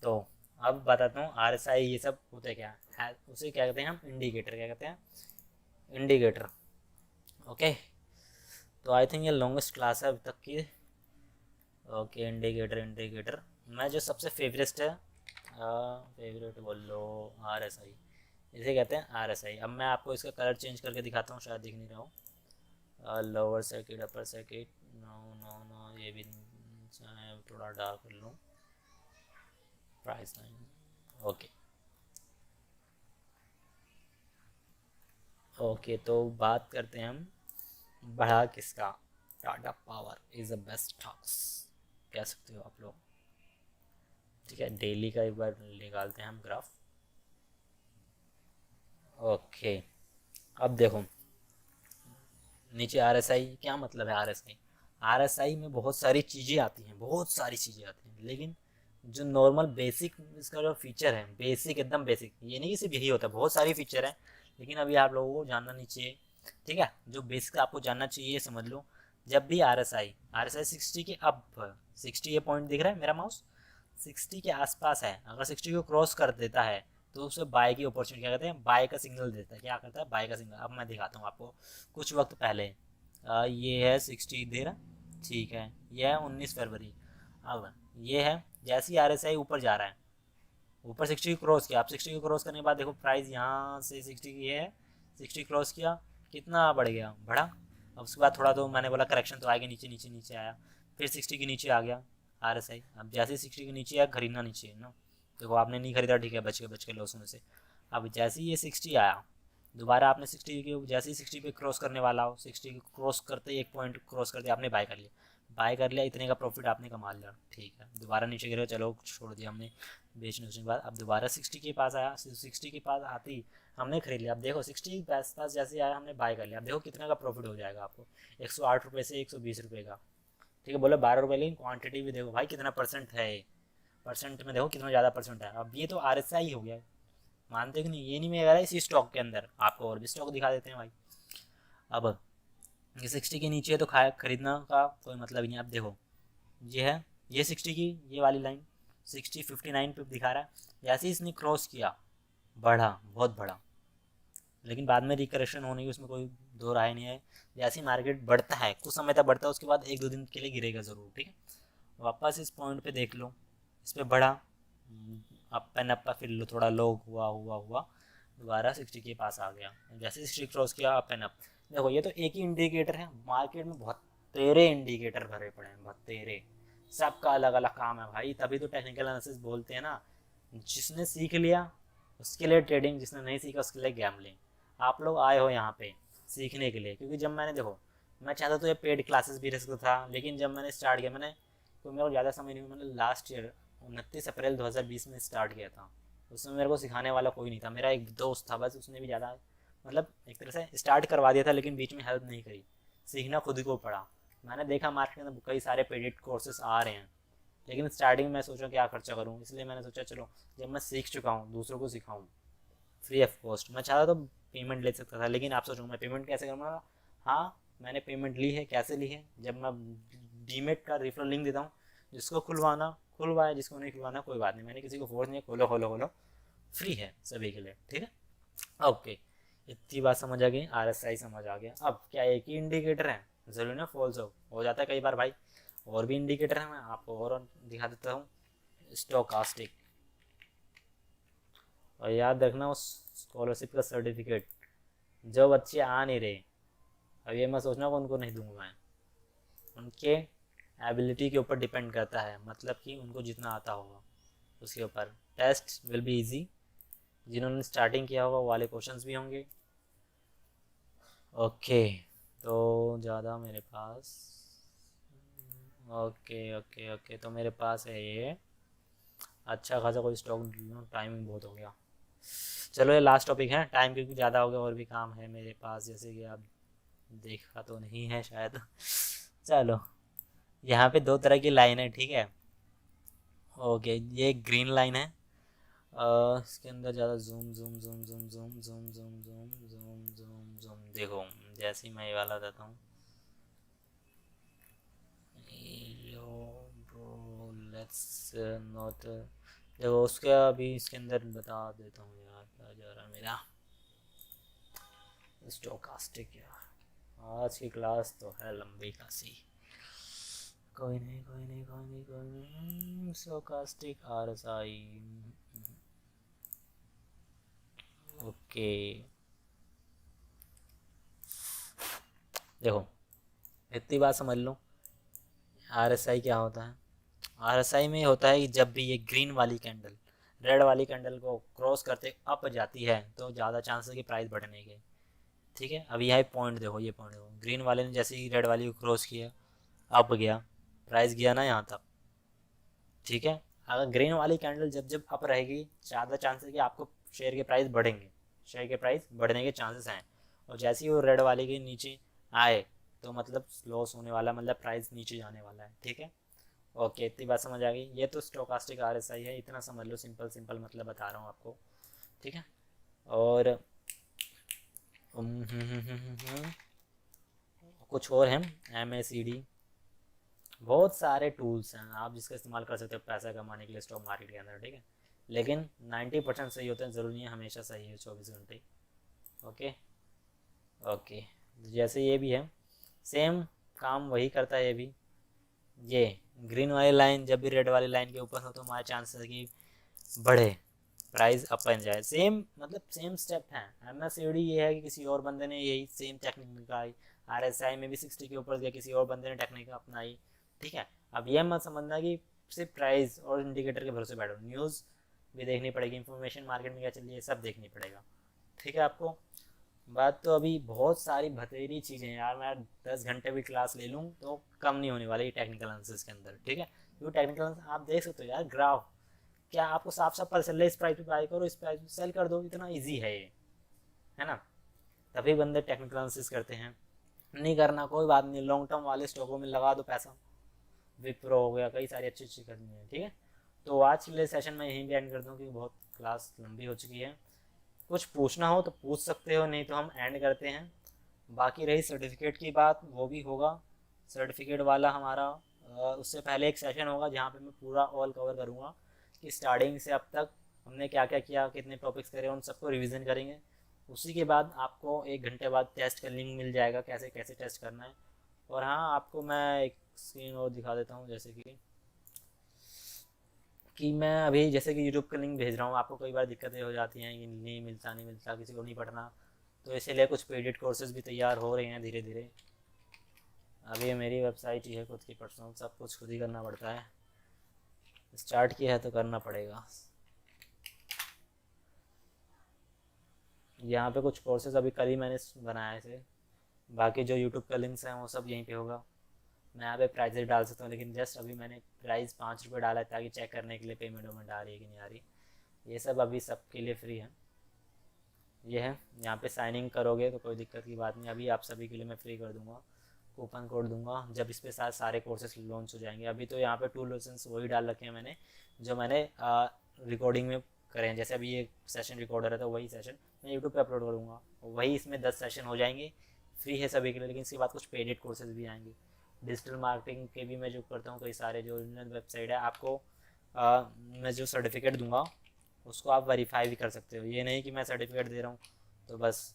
तो अब बताता हूँ आर एस आई ये सब होते क्या है, उसे क्या कहते हैं हम, इंडिकेटर। क्या कहते हैं, इंडिकेटर। ओके, तो आई थिंक ये लॉन्गेस्ट क्लास है अभी तक की। ओके, इंडिकेटर, इंडिकेटर मैं जो सबसे फेवरेट है, फेवरेट बोल लो, आर एस आई, इसे कहते हैं आर एस आई। अब मैं आपको इसका कलर चेंज करके दिखाता हूँ, शायद दिख नहीं रहा हो। Lower circuit, upper circuit, no no no, ये भी चाहे थोड़ा डार्क कर लूँ, प्राइस लाइन। ओके, ओके, तो बात करते हैं हम बढ़ा किसका। Tata power is the best stocks कह सकते हो आप लोग। ठीक है, डेली का एक बार निकालते हैं हम ग्राफ। ओके, अब देखो नीचे आर एस आई, क्या मतलब है R S I. R S I में बहुत सारी चीज़ें आती हैं, बहुत सारी चीज़ें आती हैं, लेकिन जो नॉर्मल बेसिक इसका जो फीचर है, बेसिक एकदम बेसिक, ये नहीं कि सिर्फ यही होता है, बहुत सारी फीचर है, लेकिन अभी आप लोगों को जानना नहीं चाहिए। ठीक है, जो बेसिक आपको जानना चाहिए ये समझ लो। जब भी आर एस आई 60 के अब, 60 ये पॉइंट दिख रहा है मेरा माउस, 60 के आसपास है, अगर 60 को क्रॉस कर देता है तो उसे बाय की अपॉर्चुनिटी, क्या कहते हैं, बाय का सिग्नल देता है। क्या करता है, बाय का सिग्नल। अब मैं दिखाता हूँ आपको। कुछ वक्त पहले ये है 60 दे रहा, ठीक है, ये है 19 फरवरी। अब ये है, जैसे ही आर एस आई ऊपर जा रहा है, ऊपर 60 को क्रॉस किया, आप 60 को क्रॉस करने के बाद देखो प्राइस यहाँ से 60 की है, 60 क्रॉस किया, कितना बढ़ गया, बढ़ा। अब उसके बाद थोड़ा तो मैंने बोला करेक्शन तो आएगा, नीचे नीचे नीचे आया, फिर 60 के नीचे आ गया, RSI। अब जैसे 60 के नीचे आया, खरीदना नीचे है ना, देखो आपने नहीं खरीदा, ठीक है, बच के लॉस में से। अब जैसे ही ये 60 आया, दोबारा आपने 60 के जैसे ही 60 पे क्रॉस करने वाला हो, 60 क्रॉस करते ही एक पॉइंट क्रॉस करते आपने बाय कर लिया, इतने का प्रॉफिट आपने कमा लिया, ठीक है। दोबारा नीचे गिरे, चलो छोड़ दिया हमने बेचने के बाद। अब दोबारा 60 के पास आया, 60 के पास आती ही हमने खरीद लिया। अब देखो 60 के पास जैसे आया, हमने बाय कर लिया। अब देखो कितना का प्रॉफिट हो जाएगा आपको, 108 रुपये से 120 रुपये का, ठीक है। बोलो 12 रुपये, लेकिन क्वांटिटी भी देखो भाई कितना परसेंट है, परसेंट में देखो कितना ज़्यादा परसेंट है। अब ये तो RSI हो गया, मानते कि नहीं, ये नहीं मेरा इसी स्टॉक के अंदर, आपको और भी स्टॉक दिखा देते हैं भाई। अब ये 60 के नीचे है तो खरीदना का कोई मतलब ही नहीं। अब देखो ये है, ये 60 की ये वाली लाइन 59 पे दिखा रहा है। जैसे ही इसने क्रॉस किया, बढ़ा, बहुत बढ़ा, लेकिन बाद में रिकरेक्शन होने की उसमें कोई दो राय नहीं है। जैसे ही मार्केट बढ़ता है, कुछ समय तक बढ़ता है, उसके बाद 1-2 दिन के लिए गिरेगा ज़रूर, ठीक है। वापस इस पॉइंट पे देख लो, इस पर बढ़ा, अप एंड अप, फिर लो थोड़ा लो हुआ, दोबारा 60 के पास आ गया। जैसे 60 क्रॉस किया, अप एंड अप। देखो ये तो एक ही इंडिकेटर है, मार्केट में बहुत तेरे इंडिकेटर भरे पड़े हैं, बहुत तेरे, सबका अलग अलग काम है भाई। तभी तो टेक्निकल एनालिसिस बोलते हैं ना, जिसने सीख लिया उसके लिए ट्रेडिंग, जिसने नहीं सीखा उसके लिए गैम्बलिंग। आप लोग आए हो यहाँ पे सीखने के लिए, क्योंकि जब मैंने, देखो मैं चाहता तो ये पेड क्लासेस भी रख सकता था, लेकिन जब मैंने स्टार्ट किया, मैंने तो मेरे को ज़्यादा समय नहीं हुआ, मैंने लास्ट ईयर 29 अप्रैल 2020 में स्टार्ट किया था। उसमें मेरे को सिखाने वाला कोई नहीं था, मेरा एक दोस्त था बस, उसने भी ज़्यादा मतलब एक तरह से स्टार्ट करवा दिया था, लेकिन बीच में हेल्प नहीं करी, सीखना खुद को पड़ा। मैंने देखा मार्केट में कई सारे पेडेड कोर्सेस आ रहे हैं, लेकिन स्टार्टिंग में सोचा क्या खर्चा करूँ, इसलिए मैंने सोचा चलो जब मैं सीख चुका हूँ दूसरों को सिखाऊँ फ्री ऑफ कॉस्ट। मैं चाहता तो पेमेंट ले सकता था, लेकिन आप सोचो मैं पेमेंट कैसे करूँगा। हाँ मैंने पेमेंट ली है, कैसे ली है, जब मैं डीमेट का रेफरल लिंक देता हूँ, जिसको खुलवाना खुलवाए, जिसको नहीं खुलवाना कोई बात नहीं, मैंने किसी को फोर्स नहीं, खोलो खोलो खोलो, फ्री है सभी के लिए, ठीक है। ओके, इतनी बात समझ आ गई, RSI समझ आ गया। अब क्या एक ही इंडिकेटर है, जरूरी ना फॉल्स हो जाता है कई बार भाई, और भी इंडिकेटर है, मैं आपको और दिखा देता हूँ। स्टोकास्टिक, और याद रखना उस स्कॉलरशिप का सर्टिफिकेट, जो बच्चे आ नहीं रहे, अब ये मैं सोचना उनको नहीं दूंगा मैं, उनके एबिलिटी के ऊपर डिपेंड करता है, मतलब कि उनको जितना आता होगा उसके ऊपर। टेस्ट विल बी इजी, जिन्होंने स्टार्टिंग किया होगा वो वाले क्वेश्चंस भी होंगे। ओके, तो ज़्यादा मेरे पास, ओके ओके ओके, तो मेरे पास है ये अच्छा खासा कोई स्टॉक, टाइमिंग बहुत हो गया। चलो ये लास्ट टॉपिक है, टाइम क्योंकि ज़्यादा हो गया, और भी काम है मेरे पास, जैसे कि आप देखा तो नहीं है शायद। चलो, यहाँ पे दो तरह की लाइन है, ठीक है। ओके, ये ग्रीन लाइन है, इसके अंदर ज़्यादा zoom zoom zoom zoom zoom zoom zoom zoom zoom zoom zoom, देखो जैसे ही मैं ये वाला देता हूँ, लेट्स नॉट, देखो उसके अभी इसके अंदर बता देता हूँ यार क्या जा रहा है मेरा स्टोकास्टिक। यार आज की क्लास तो है लंबी खासी, कोई नहीं कोई नहीं कोई नहीं कोई नहीं। स्टोकास्टिक RSI, ओके, देखो इतनी बात समझ लो, RSI क्या होता है। RSI में होता है कि जब भी ये ग्रीन वाली कैंडल रेड वाली कैंडल को क्रॉस करते अप जाती है, तो ज़्यादा चांस है कि प्राइस बढ़ने के, ठीक है। अब यह पॉइंट देखो, ये पॉइंट देखो, ग्रीन वाले ने जैसे ही रेड वाली को क्रॉस किया, अप गया, प्राइस गया ना यहाँ तक, ठीक है। अगर ग्रीन वाली कैंडल जब जब अप रहेगी, ज़्यादा चांस है कि आपको शेयर के प्राइस बढ़ेंगे, शेयर के प्राइस बढ़ने के चांसेस हैं। और जैसे ही वो रेड वाले के नीचे आए, तो मतलब लॉस होने वाला, मतलब प्राइस नीचे जाने वाला है, ठीक है। ओके, इतनी बात समझ आ गई। ये तो स्टोकास्टिक RSI है, इतना समझ लो, सिंपल सिंपल मतलब बता रहा हूँ आपको, ठीक है। और कुछ और हैं, MACD, बहुत सारे टूल्स हैं आप जिसका इस्तेमाल कर सकते हो पैसा कमाने के लिए स्टॉक मार्केट के अंदर, ठीक है। लेकिन 90% सही होते हैं, ज़रूरी नहीं है हमेशा सही हो 24 घंटे। ओके ओके, जैसे ये भी है, सेम काम वही करता है ये भी। ये ग्रीन वाली लाइन जब भी रेड वाली लाइन के ऊपर हो, तो हमारे चांसेस है कि बढ़े, प्राइस अप एंड जाए, सेम मतलब सेम स्टेप है। MACD ये है कि किसी और बंदे ने यही सेम टेक्निक निकाली, RSI में भी 60 के ऊपर गया, किसी और बंदे ने टेक्निक अपनाई, ठीक है। अब ये मत समझना कि सिर्फ प्राइस और इंडिकेटर के भरोसे बैठो, न्यूज़ भी देखनी पड़ेगी, इन्फॉर्मेशन मार्केट में क्या चल रही है सब देखनी पड़ेगा, ठीक है आपको। बात तो अभी बहुत सारी भतेरी चीज़ें हैं यार, मैं 10 घंटे भी क्लास ले लूँ तो कम नहीं होने वाली टेक्निकल एनालिसिस के अंदर, ठीक है। क्योंकि टेक्निकल आप देख सकते हो यार, ग्राफ क्या आपको साफ साफ पता चल रहा है, इस प्राइस पे बाय करो, इस प्राइस पे सेल कर दो, इतना ईजी है ये, है ना। तभी बंदे टेक्निकल एनालिसिस करते हैं। नहीं करना कोई बात नहीं, लॉन्ग टर्म वाले स्टॉकों में लगा दो पैसा, विप्रो हो गया, कई सारी अच्छी अच्छी कंपनी है, ठीक है। तो आज के लिए सेशन मैं यहीं पे एंड कर दूँ क्योंकि बहुत क्लास लंबी हो चुकी है। कुछ पूछना हो तो पूछ सकते हो, नहीं तो हम एंड करते हैं। बाकी रही सर्टिफिकेट की बात, वो भी होगा सर्टिफिकेट वाला हमारा, उससे पहले एक सेशन होगा जहाँ पे मैं पूरा ऑल कवर करूँगा कि स्टार्टिंग से अब तक हमने क्या क्या किया, कितने टॉपिक्स करे, उन सबको रिवीजन करेंगे। उसी के बाद आपको 1 घंटे बाद टेस्ट का लिंक मिल जाएगा, कैसे कैसे टेस्ट करना है। और हाँ, आपको मैं एक स्क्रीन और दिखा देता हूँ, जैसे कि मैं अभी जैसे कि यूट्यूब का लिंक भेज रहा हूँ, आपको कई बार दिक्कतें हो जाती हैं कि नहीं मिलता, किसी को नहीं पढ़ना, तो इसीलिए कुछ पेडेड कोर्सेज भी तैयार हो रहे हैं धीरे धीरे। अभी मेरी वेबसाइट ही है खुद की पर्सनल, सब कुछ खुद ही करना पड़ता है, स्टार्ट किया है तो करना पड़ेगा। यहाँ पे कुछ कोर्सेज अभी कल ही मैंने बनाए थे, बाकी जो यूट्यूब का लिंक्स हैं वो सब यहीं पे होगा। मैं यहाँ पे प्राइजेस डाल सकता हूँ, लेकिन जस्ट अभी मैंने प्राइस 5 रुपये डाला है ताकि चेक करने के लिए पेमेंट वेमेंट आ रही है कि नहीं आ रही। ये सब अभी सबके लिए फ्री है, ये है। यहाँ पे साइनिंग करोगे तो कोई दिक्कत की बात नहीं, अभी आप सभी के लिए मैं फ्री कर दूँगा, कूपन कोड दूंगा जब इस पे सारे कोर्सेज लॉन्च हो जाएंगे। अभी तो यहाँ पे 2 लेसन्स वही डाल रखे हैं मैंने जो मैंने रिकॉर्डिंग में करे हैं। जैसे अभी ये सेशन रिकॉर्डर है तो वही सेशन मैं यूट्यूब पे अपलोड करूँगा, वही इसमें 10 सेशन हो जाएंगे, फ्री है सभी के लिए। लेकिन इसके बाद कुछ पेडेड कोर्सेज भी आएंगे, डिजिटल मार्केटिंग के भी मैं जो करता हूँ, कई सारे जो ओरिजिनल वेबसाइट है आपको मैं जो सर्टिफिकेट दूंगा उसको आप वेरीफाई भी कर सकते हो। ये नहीं कि मैं सर्टिफिकेट दे रहा हूँ तो बस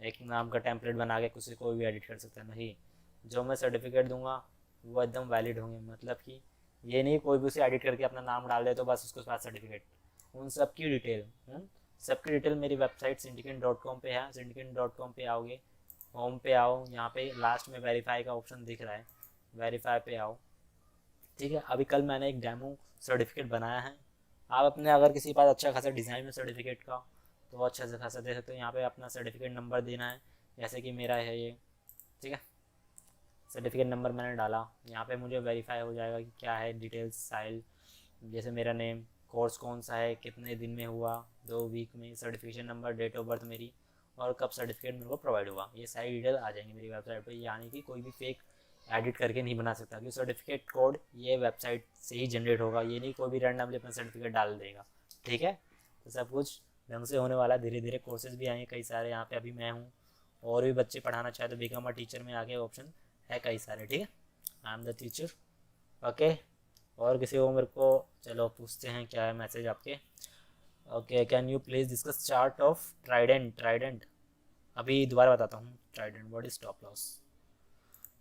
एक नाम का टेम्पलेट बना के किसी कोई भी एडिट कर सकता है, नहीं। जो मैं सर्टिफिकेट दूंगा वो एकदम वैलिड होंगे, मतलब कि ये नहीं कोई भी उसे एडिट करके अपना नाम डाल दे तो बस उसके पास सर्टिफिकेट। उन सबकी डिटेल मेरी वेबसाइट syndicate.com पे है। syndicate.com पे आओगे, होम पे आओ, यहाँ पे लास्ट में वेरीफाई का ऑप्शन दिख रहा है, वेरीफाई पे आओ, ठीक है। अभी कल मैंने एक डेमो सर्टिफिकेट बनाया है, आप अपने अगर किसी के पास अच्छा खासा डिज़ाइन है सर्टिफिकेट का तो अच्छा से खासा दे सकते हो। यहाँ पे अपना सर्टिफिकेट नंबर देना है, जैसे कि मेरा है ये, ठीक है। सर्टिफिकेट नंबर मैंने डाला, यहाँ पे मुझे वेरीफाई हो जाएगा कि क्या है डिटेल्स फाइल, जैसे मेरा नेम, कोर्स कौन सा है, कितने दिन में हुआ, 2 वीक में, certification number, date of birth मेरी, और कब सर्टिफिकेट मेरे को प्रोवाइड हुआ। ये सारी डिटेल आ जाएंगी मेरी वेबसाइट पे, यानी कि कोई भी फेक एडिट करके नहीं बना सकता, क्योंकि सर्टिफिकेट कोड ये वेबसाइट से ही जनरेट होगा, ये नहीं कोई भी रैंडमली अपना सर्टिफिकेट डाल देगा, ठीक है। तो सब कुछ ढंग से होने वाला है, धीरे धीरे कोर्सेज भी आएंगे कई सारे। यहाँ पे अभी मैं हूँ, और भी बच्चे पढ़ाना चाहे तो बिकम अ टीचर में आगे ऑप्शन है कई सारे, ठीक है। I am the teacher, okay. और किसी को मेरे को, चलो पूछते हैं क्या है मैसेज आपके। Okay, can you please discuss chart of Trident. अभी दोबारा बताता हूँ, Trident what is stop loss.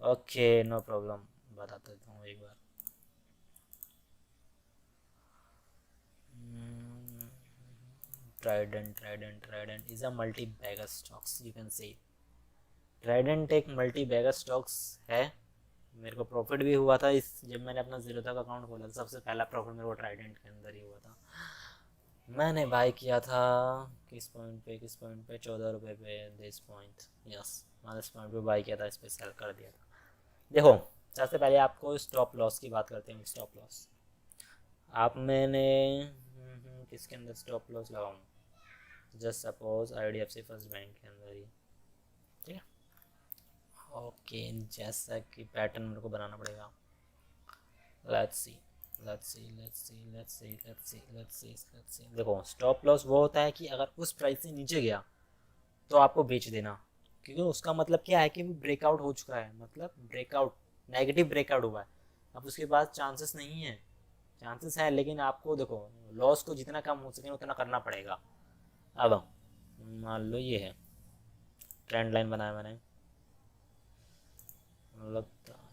Okay, no problem, बता देता हूँ एक बार। Trident is a multi bagger stocks, you can say. Trident एक मल्टी बैगर स्टॉक्स है। मेरे को प्रॉफिट भी हुआ था इस, जब मैंने अपना जीरो तक अकाउंट खोला था, सबसे पहला प्रॉफिट मेरे को ट्राइडेंट के अंदर ही हुआ था। मैंने बाय किया था किस पॉइंट पे 14 रुपये पे, दिस पॉइंट, यस मैंने इस पॉइंट पे बाय किया था, इस पे सेल कर दिया था। देखो, सबसे पहले आपको स्टॉप लॉस की बात करते हैं। स्टॉप लॉस आप मैंने किसके अंदर स्टॉप लॉस लगाऊँ, just suppose IDFC first bank के अंदर ही, ठीक है। ओके, जैसा कि पैटर्न मेरे को बनाना पड़ेगा, लेट्स सी। देखो, स्टॉप लॉस वो होता है कि अगर उस प्राइस से नीचे गया तो आपको बेच देना, क्योंकि उसका मतलब क्या है कि वो ब्रेकआउट हो चुका है, मतलब ब्रेकआउट, नेगेटिव ब्रेकआउट हुआ है। अब उसके बाद चांसेस नहीं है, चांसेस है लेकिन आपको देखो लॉस को जितना कम हो सके उतना करना पड़ेगा। अब मान लो ये है ट्रेंड लाइन बनाया मैंने, लगता है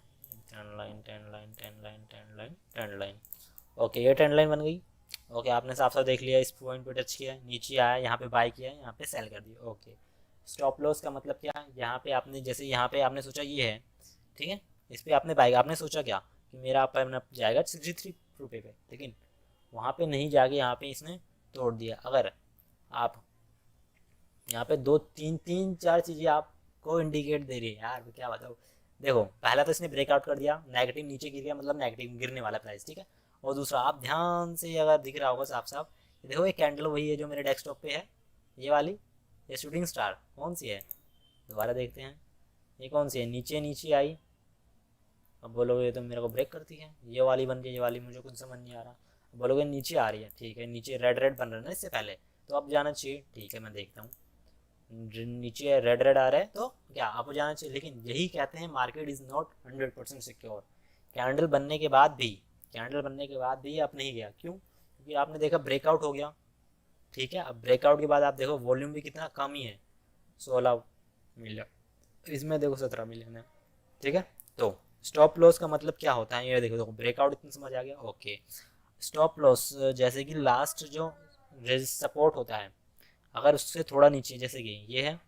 ट्रेंड लाइन। ओके, ये ट्रेंड लाइन बन गई। ओके, आपने साफ साफ देख लिया, इस पॉइंट पे टच किया, नीचे आया, यहाँ पे बाय किया, यहाँ पे सेल कर दिया। ओके, स्टॉप लॉस का मतलब क्या, यहाँ पे आपने जैसे यहाँ पे आपने सोचा ये है, ठीक है, इस पे आपने बाय, आपने सोचा क्या कि मेरा अपना जाएगा रुपये पे, लेकिन वहाँ पे नहीं जाके यहाँ पे इसने तोड़ दिया। अगर आप यहाँ पे दो तीन तीन चार चीज़ें आपको इंडिकेट दे रही है यार, क्या बताऊँ। देखो पहला तो इसने ब्रेकआउट कर दिया, नेगेटिव नीचे गिर गया, मतलब नेगेटिव गिरने वाला प्राइस, ठीक है। और दूसरा आप ध्यान से अगर दिख रहा होगा साफ साफ, देखो ये कैंडल वही है जो मेरे डेस्कटॉप पे है, ये वाली, ये शूटिंग स्टार कौन सी है, दोबारा देखते हैं, ये कौन सी है, नीचे नीचे आई। अब बोलोगे ये तो मेरे को ब्रेक करती है, ये वाली बन गई, ये वाली मुझे कुछ समझ नहीं आ रहा। बोलोगे नीचे आ रही है, ठीक है, नीचे रेड रेड बन रहा है ना इससे पहले, तो अब जाना चाहिए, ठीक है मैं देखता हूँ। नीचे रेड रेड आ रहा है तो क्या आपको जाना चाहिए, लेकिन यही कहते हैं market is not 100% secure. Candle बनने के बाद भी, कैंडल बनने के बाद भी आप नहीं गया, क्यों, क्योंकि आपने देखा ब्रेकआउट हो गया, ठीक है। अब ब्रेकआउट के बाद आप देखो वॉल्यूम भी कितना कम ही है, 16 मिलियन, इसमें देखो 17 मिलियन है, ठीक है। तो स्टॉप लॉस का मतलब क्या होता है, ये देखो देखो ब्रेकआउट इतना समझ आ गया, ओके। स्टॉप लॉस जैसे कि लास्ट जो सपोर्ट होता है, अगर उससे थोड़ा नीचे, जैसे कि ये है,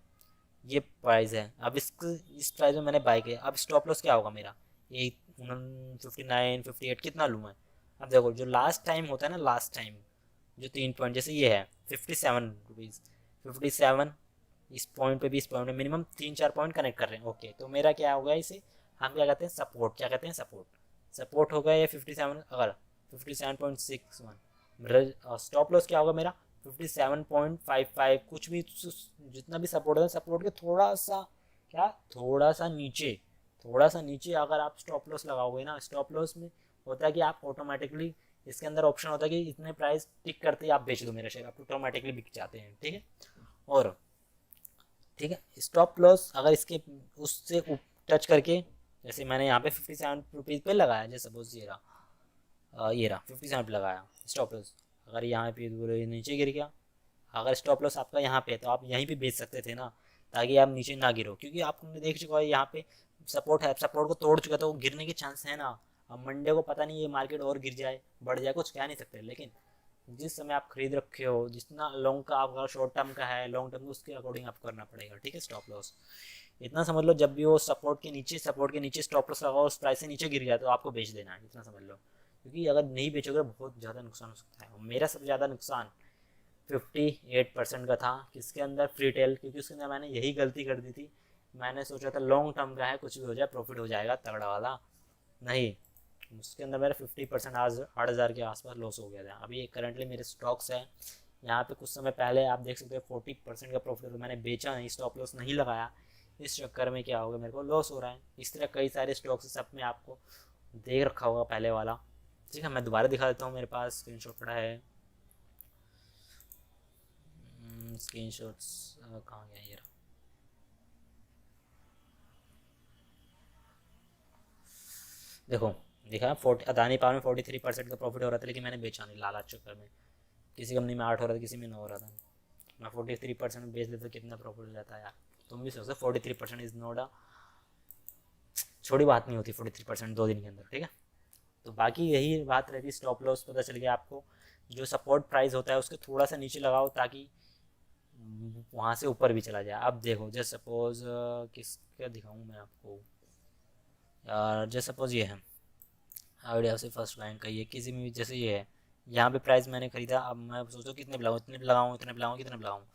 ये प्राइस है, अब इस प्राइस में मैंने बाई किया, अब स्टॉप लॉस क्या होगा मेरा, ये 59 58 कितना लूँ मैं। अब देखो जो लास्ट टाइम होता है ना, लास्ट टाइम जो 3 पॉइंट, जैसे ये है 57 रुपीज़, 57, इस पॉइंट पे भी इस पॉइंट में मिनिमम 3 4 पॉइंट कनेक्ट कर रहे हैं, ओके। तो मेरा क्या होगा, इसे हम क्या कहते हैं, सपोर्ट, क्या कहते हैं, सपोर्ट। सपोर्ट होगा ये 57, अगर 57.61, स्टॉप लॉस क्या होगा मेरा 57.55, कुछ भी जितना भी सपोर्ट है, सपोर्ट के थोड़ा सा, क्या थोड़ा सा नीचे, थोड़ा सा नीचे अगर आप स्टॉप लॉस लगाओगे ना, स्टॉप लॉस में होता है कि आप ऑटोमेटिकली, इसके अंदर ऑप्शन होता है कि इतने प्राइस टिक करते ही आप बेच दो मेरा शेयर, आप ऑटोमेटिकली बिक जाते हैं, ठीक है। और ठीक है, स्टॉप लॉस अगर इसके उससे टच करके, जैसे मैंने यहाँ पे 57 रुपीज़ पे लगाया, जैसे सपोज ये रहा 57 पे लगाया स्टॉप लॉस, अगर यहाँ पे नीचे गिर गया, अगर स्टॉप लॉस आपका यहाँ पे है तो आप यहीं पे बेच सकते थे ना, ताकि आप नीचे ना गिरो, क्योंकि आपने देख चुका है यहाँ पे सपोर्ट है, सपोर्ट को तोड़ चुका तो गिरने के चांस है ना। अब मंडे को पता नहीं ये मार्केट और गिर जाए बढ़ जाए, कुछ कह नहीं सकते, लेकिन जिस समय आप खरीद रखे हो, जितना लॉन्ग का आपका शॉर्ट टर्म का है, लॉन्ग टर्म उसके अकॉर्डिंग आपको करना पड़ेगा, ठीक है। स्टॉप लॉस इतना समझ लो, जब भी वो सपोर्ट के नीचे स्टॉप लॉस लगाओ, उस प्राइस से नीचे गिर गया तो आपको बेच देना है, इतना समझ लो, क्योंकि अगर नहीं बेचोगे बहुत ज़्यादा नुकसान हो सकता है। मेरा सबसे ज़्यादा नुकसान 58% का था, किसके अंदर, फ्री टेल, क्योंकि उसके अंदर मैंने यही गलती कर दी थी, मैंने सोचा था लॉन्ग टर्म का है, कुछ भी हो जाए प्रॉफिट हो जाएगा तगड़ा वाला, नहीं, उसके अंदर मेरा 50%, आज 8,000 के आसपास लॉस हो गया था। अभी करंटली मेरे स्टॉक्स हैं यहाँ पे, कुछ समय पहले आप देख सकते हो 40% का प्रॉफिट, मैंने बेचा नहीं, स्टॉप लॉस नहीं लगाया, इस चक्कर में क्या होगा, मेरे को लॉस हो रहा है। इस तरह कई सारे स्टॉक्स सब में आपको देख रखा होगा पहले वाला, ठीक है। मैं दोबारा दिखा देता हूँ, मेरे पास स्क्रीनशॉट पड़ा है, स्क्रीनशॉट्स कहाँ गया, ये रहा, देखो देखा 40, अदानी पावर में 43% का प्रॉफिट हो रहा था, लेकिन मैंने बेचा नहीं लालच चक्कर में, किसी कंपनी में 8 हो रहा था, किसी में 9 हो रहा था, मैं 43% में बेच देता तो कितना प्रॉफिट हो जाता है यार। तुम भी सोचो 43% इज नॉट अ छोटी बात नहीं होती, 43% 2 दिन के अंदर, ठीक है। तो बाकी यही बात रहती है, स्टॉप लॉस पता चल गया आपको, जो सपोर्ट प्राइस होता है उसके थोड़ा सा नीचे लगाओ, ताकि वहाँ से ऊपर भी चला जाए। अब देखो जैसे सपोज किसका दिखाऊँ मैं आपको यार, जैसे सपोज ये है आइडिया से फर्स्ट बैंक का, ये किसी में भी, जैसे ये है, यहाँ पे प्राइस मैंने खरीदा, अब मैं सोचो कितने पे लगाऊँ, इतने पे लगाऊँ, इतने पे लगाऊँ, कितने पे लगाऊँ।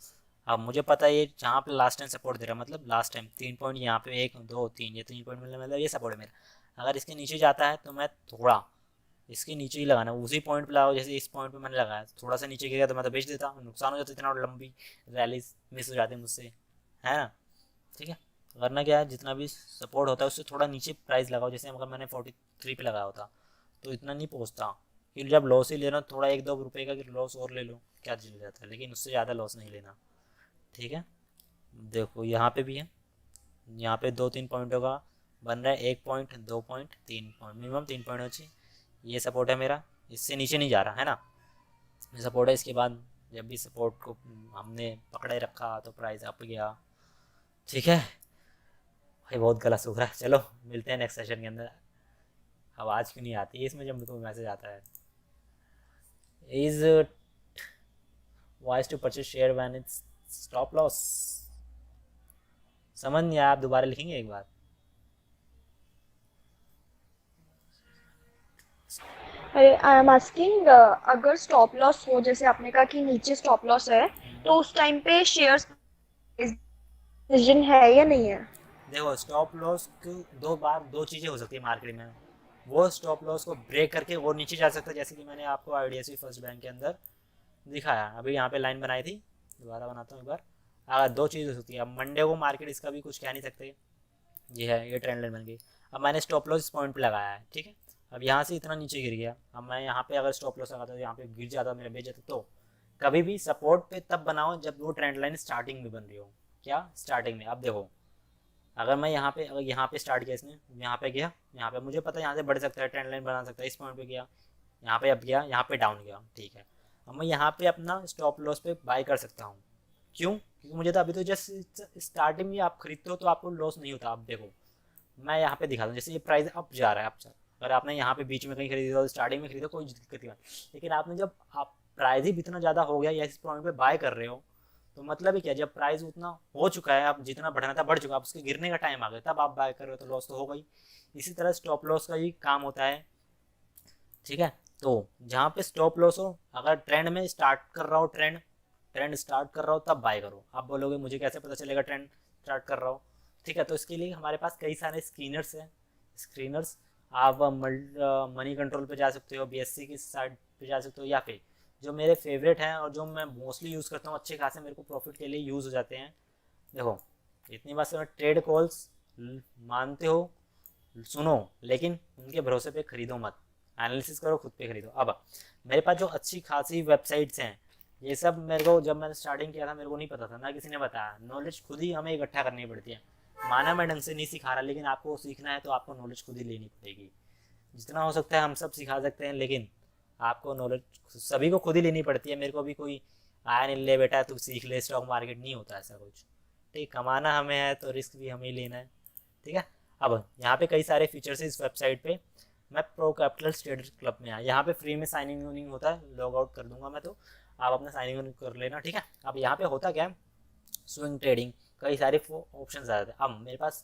अब मुझे पता है ये जहाँ पे लास्ट टाइम सपोर्ट दे रहा है, मतलब लास्ट टाइम 3 पॉइंट, यहाँ पे 1 2 3, ये 3 पॉइंट मतलब ये सपोर्ट है मेरा। अगर इसके नीचे जाता है तो मैं थोड़ा इसके नीचे ही लगाना, उसी पॉइंट पे लगाओ, जैसे इस पॉइंट पे मैंने लगाया, थोड़ा सा नीचे गिर तो मैं तो बेच देता, नुकसान हो जाता, इतना लंबी रैली मिस हो जाती मुझसे, है ना, ठीक है। करना क्या है, जितना भी सपोर्ट होता है उससे थोड़ा नीचे प्राइस लगाओ, जैसे अगर मैंने 43 पे लगाया होता तो इतना नहीं पहुँचता, कि जब लॉस ही लेना थोड़ा 1 2 रुपये का लॉस और ले लो, क्या चल जाता है, लेकिन उससे ज़्यादा लॉस नहीं लेना, ठीक है। देखो यहाँ पे भी है, यहाँ पे 2 3 पॉइंटों का बन रहा है, 1 point 2 point 3 point, minimum 3 point हो चाहिए, ये सपोर्ट है मेरा, इससे नीचे नहीं जा रहा है ना, ये सपोर्ट है। इसके बाद जब भी सपोर्ट को हमने पकड़े रखा तो प्राइस अप गया, ठीक है। भाई बहुत गलत सूख रहा है, चलो मिलते हैं नेक्स्ट सेशन के अंदर। आवाज़ क्यों नहीं आती है इसमें जब मेरे को मैसेज आता है, is voice to purchase share when it's stop loss, समझ नहीं आया, आप दोबारा लिखेंगे एक बार। अरे आई एम आस्किंग, अगर स्टॉप लॉस हो, जैसे आपने कहा कि नीचे स्टॉप लॉस है, तो उस टाइम पे शेयर्स डिसीजन है या नहीं है? देखो स्टॉप लॉस की दो चीज़ें हो सकती है मार्केट में। वो स्टॉप लॉस को ब्रेक करके वो नीचे जा सकता है, जैसे कि मैंने आपको आईडीएफसी फर्स्ट बैंक के अंदर दिखाया। अभी यहाँ पे लाइन बनाई थी, दोबारा बनाता हूँ एक बार। दो चीज़ हो सकती है। अब मंडे को मार्केट इसका भी कुछ कह नहीं सकते, ये है, ये ट्रेंड लाइन बन गई। अब मैंने स्टॉप लॉस इस पॉइंट पे लगाया है, ठीक है। अब यहाँ से इतना नीचे गिर गया, अब मैं यहाँ पे अगर स्टॉप लॉस लगाता तो यहाँ पे गिर जाता, मेरा बेच जाता। तो कभी भी सपोर्ट पे तब बनाओ जब वो ट्रेंड लाइन स्टार्टिंग में बन रही हो। क्या स्टार्टिंग में? अब देखो, अगर यहाँ पे स्टार्ट किया इसने, यहाँ पे गया, यहाँ पे मुझे पता है यहाँ से बढ़ सकता है, ट्रेंड लाइन बना सकता है, इस पॉइंट पे गया, यहाँ पे अब गया, यहाँ पे डाउन गया, ठीक है। अब मैं यहाँ पे अपना स्टॉप लॉस पे बाय कर सकता हूँ। क्यों? क्योंकि मुझे तो अभी तो जस्ट स्टार्टिंग में आप खरीदते हो तो आपको लॉस नहीं होता। अब देखो मैं यहाँ पे दिखाता हूँ, जैसे ये प्राइस अप जा रहा है, अप जा रहा है। अगर आपने यहाँ पे बीच में कहीं खरीदा और स्टार्टिंग में खरीदा कोई दिक्कत नहीं, लेकिन आपने जब आप प्राइस ही इतना ज़्यादा हो गया या इस पॉइंट पे बाय कर रहे हो, तो मतलब ही क्या, जब प्राइस उतना हो चुका है, अब जितना बढ़ना था बढ़ चुका, अब उसके गिरने का टाइम आ गया, तब आप बाय कर रहे हो तो लॉस तो होगा ही। इसी तरह स्टॉप लॉस का ही काम होता है, ठीक है। तो जहाँ पे स्टॉप लॉस हो, अगर ट्रेंड में स्टार्ट कर रहा हो, ट्रेंड ट्रेंड स्टार्ट कर रहा हो तब बाय करो। आप बोलोगे मुझे कैसे पता चलेगा ट्रेंड स्टार्ट कर रहा हो? ठीक है, तो इसके लिए हमारे पास कई सारे स्क्रीनर्स हैं, स्क्रीनर्स। आप मनी कंट्रोल पे जा सकते हो, बीएससी की साइट पे जा सकते हो, या फिर जो मेरे फेवरेट हैं और जो मैं मोस्टली यूज़ करता हूँ, अच्छे खासे मेरे को प्रॉफिट के लिए यूज़ हो जाते हैं। देखो इतनी बात से, ट्रेड कॉल्स मानते हो, सुनो, लेकिन उनके भरोसे पे खरीदो मत। एनालिसिस करो, खुद पे खरीदो। अब मेरे पास जो अच्छी खासी वेबसाइट्स हैं, ये सब मेरे को जब मैंने स्टार्टिंग किया था मेरे को नहीं पता था, ना किसी ने बताया। नॉलेज खुद ही हमें इकट्ठा करनी पड़ती है। माना मैं ढंग से नहीं सिखा रहा, लेकिन आपको सीखना है तो आपको नॉलेज खुद ही लेनी पड़ेगी। जितना हो सकता है हम सब सिखा सकते हैं, लेकिन आपको नॉलेज सभी को खुद ही लेनी पड़ती है। मेरे को भी कोई आया नहीं, ले बेटा तू सीख ले स्टॉक मार्केट, नहीं होता ऐसा कुछ। ठीक, कमाना हमें है तो रिस्क भी हमें ही लेना है, ठीक है। अब यहाँ पे कई सारे फीचर्स है इस वेबसाइट पे। मैं प्रो कैपिटल ट्रेडर्स क्लब में आया, यहाँ पे फ्री में साइनिंग इन होता है, लॉग आउट कर दूंगा मैं, तो आप अपना साइनिंग इन कर लेना, ठीक है। अब यहाँ पे होता क्या है, स्विंग ट्रेडिंग, कई सारे ऑप्शन आ जाते हैं। अब मेरे पास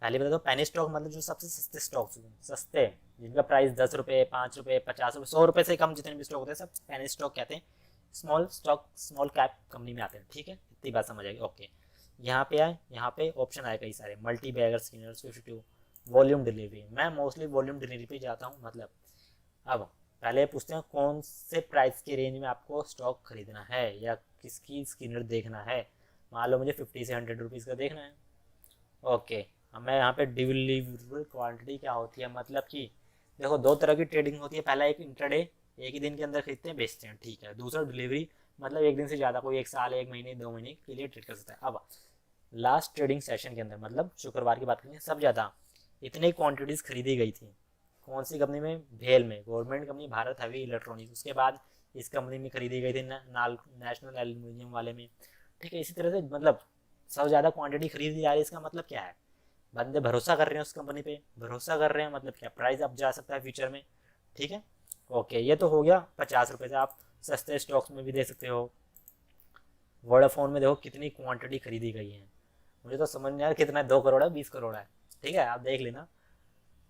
पहले बता दो, पेनी स्टॉक मतलब जो सबसे सस्ते स्टॉक्स, सस्ते जिनका प्राइस 10 रुपये, 5 रुपये, 50 रुपये, 100 रुपये से कम जितने भी स्टॉक होते हैं सब पेनी स्टॉक कहते हैं। Small stock small cap company में आते हैं, ठीक है, इतनी बात समझ आएगी, ओके। यहाँ पे आए, यहाँ पे ऑप्शन आए कई सारे, multibagger screener, 52, volume delivery. मैं मोस्टली वॉल्यूम डिलीवरी पे जाता हूँ, मतलब। अब पहले पूछते हैं कौन से प्राइस के रेंज में आपको स्टॉक खरीदना है या किसकी स्किनर देखना है। मान लो मुझे 50 से 100 रुपीज़ का देखना है, ओके। अब मैं यहाँ पे डिलीवरेबल क्वांटिटी क्या होती है, मतलब कि देखो दो तरह की ट्रेडिंग होती है। पहला एक इंट्राडे, एक ही दिन के अंदर खरीदते हैं बेचते हैं, ठीक है। दूसरा डिलीवरी, मतलब एक दिन से ज़्यादा, कोई एक साल, एक महीने, 2 महीने के लिए ट्रेड कर सकता है। अब लास्ट ट्रेडिंग सेशन के अंदर, मतलब शुक्रवार की बात करें, सब ज़्यादा इतनी क्वांटिटीज़ खरीदी गई थी। कौन सी कंपनी में? भेल में, government company Bharat heavy electronics. उसके बाद इस कंपनी में खरीदी गई थी नेशनल एल्यूमिनियम वाले में, ठीक है। इसी तरह से मतलब सबसे ज़्यादा क्वांटिटी खरीदी जा रही है, इसका मतलब क्या है, बंदे भरोसा कर रहे हैं उस कंपनी पे, भरोसा कर रहे हैं, मतलब क्या, प्राइस अप जा सकता है फ्यूचर में, ठीक है। ओके, ये तो हो गया 50 रुपये से। आप सस्ते स्टॉक्स में भी दे सकते हो। वोडाफोन में देखो कितनी क्वांटिटी खरीदी गई है, मुझे तो समझ नहीं आ रहा कितना है, 2 करोड़ है, 20 करोड़ है, ठीक है, आप देख लेना।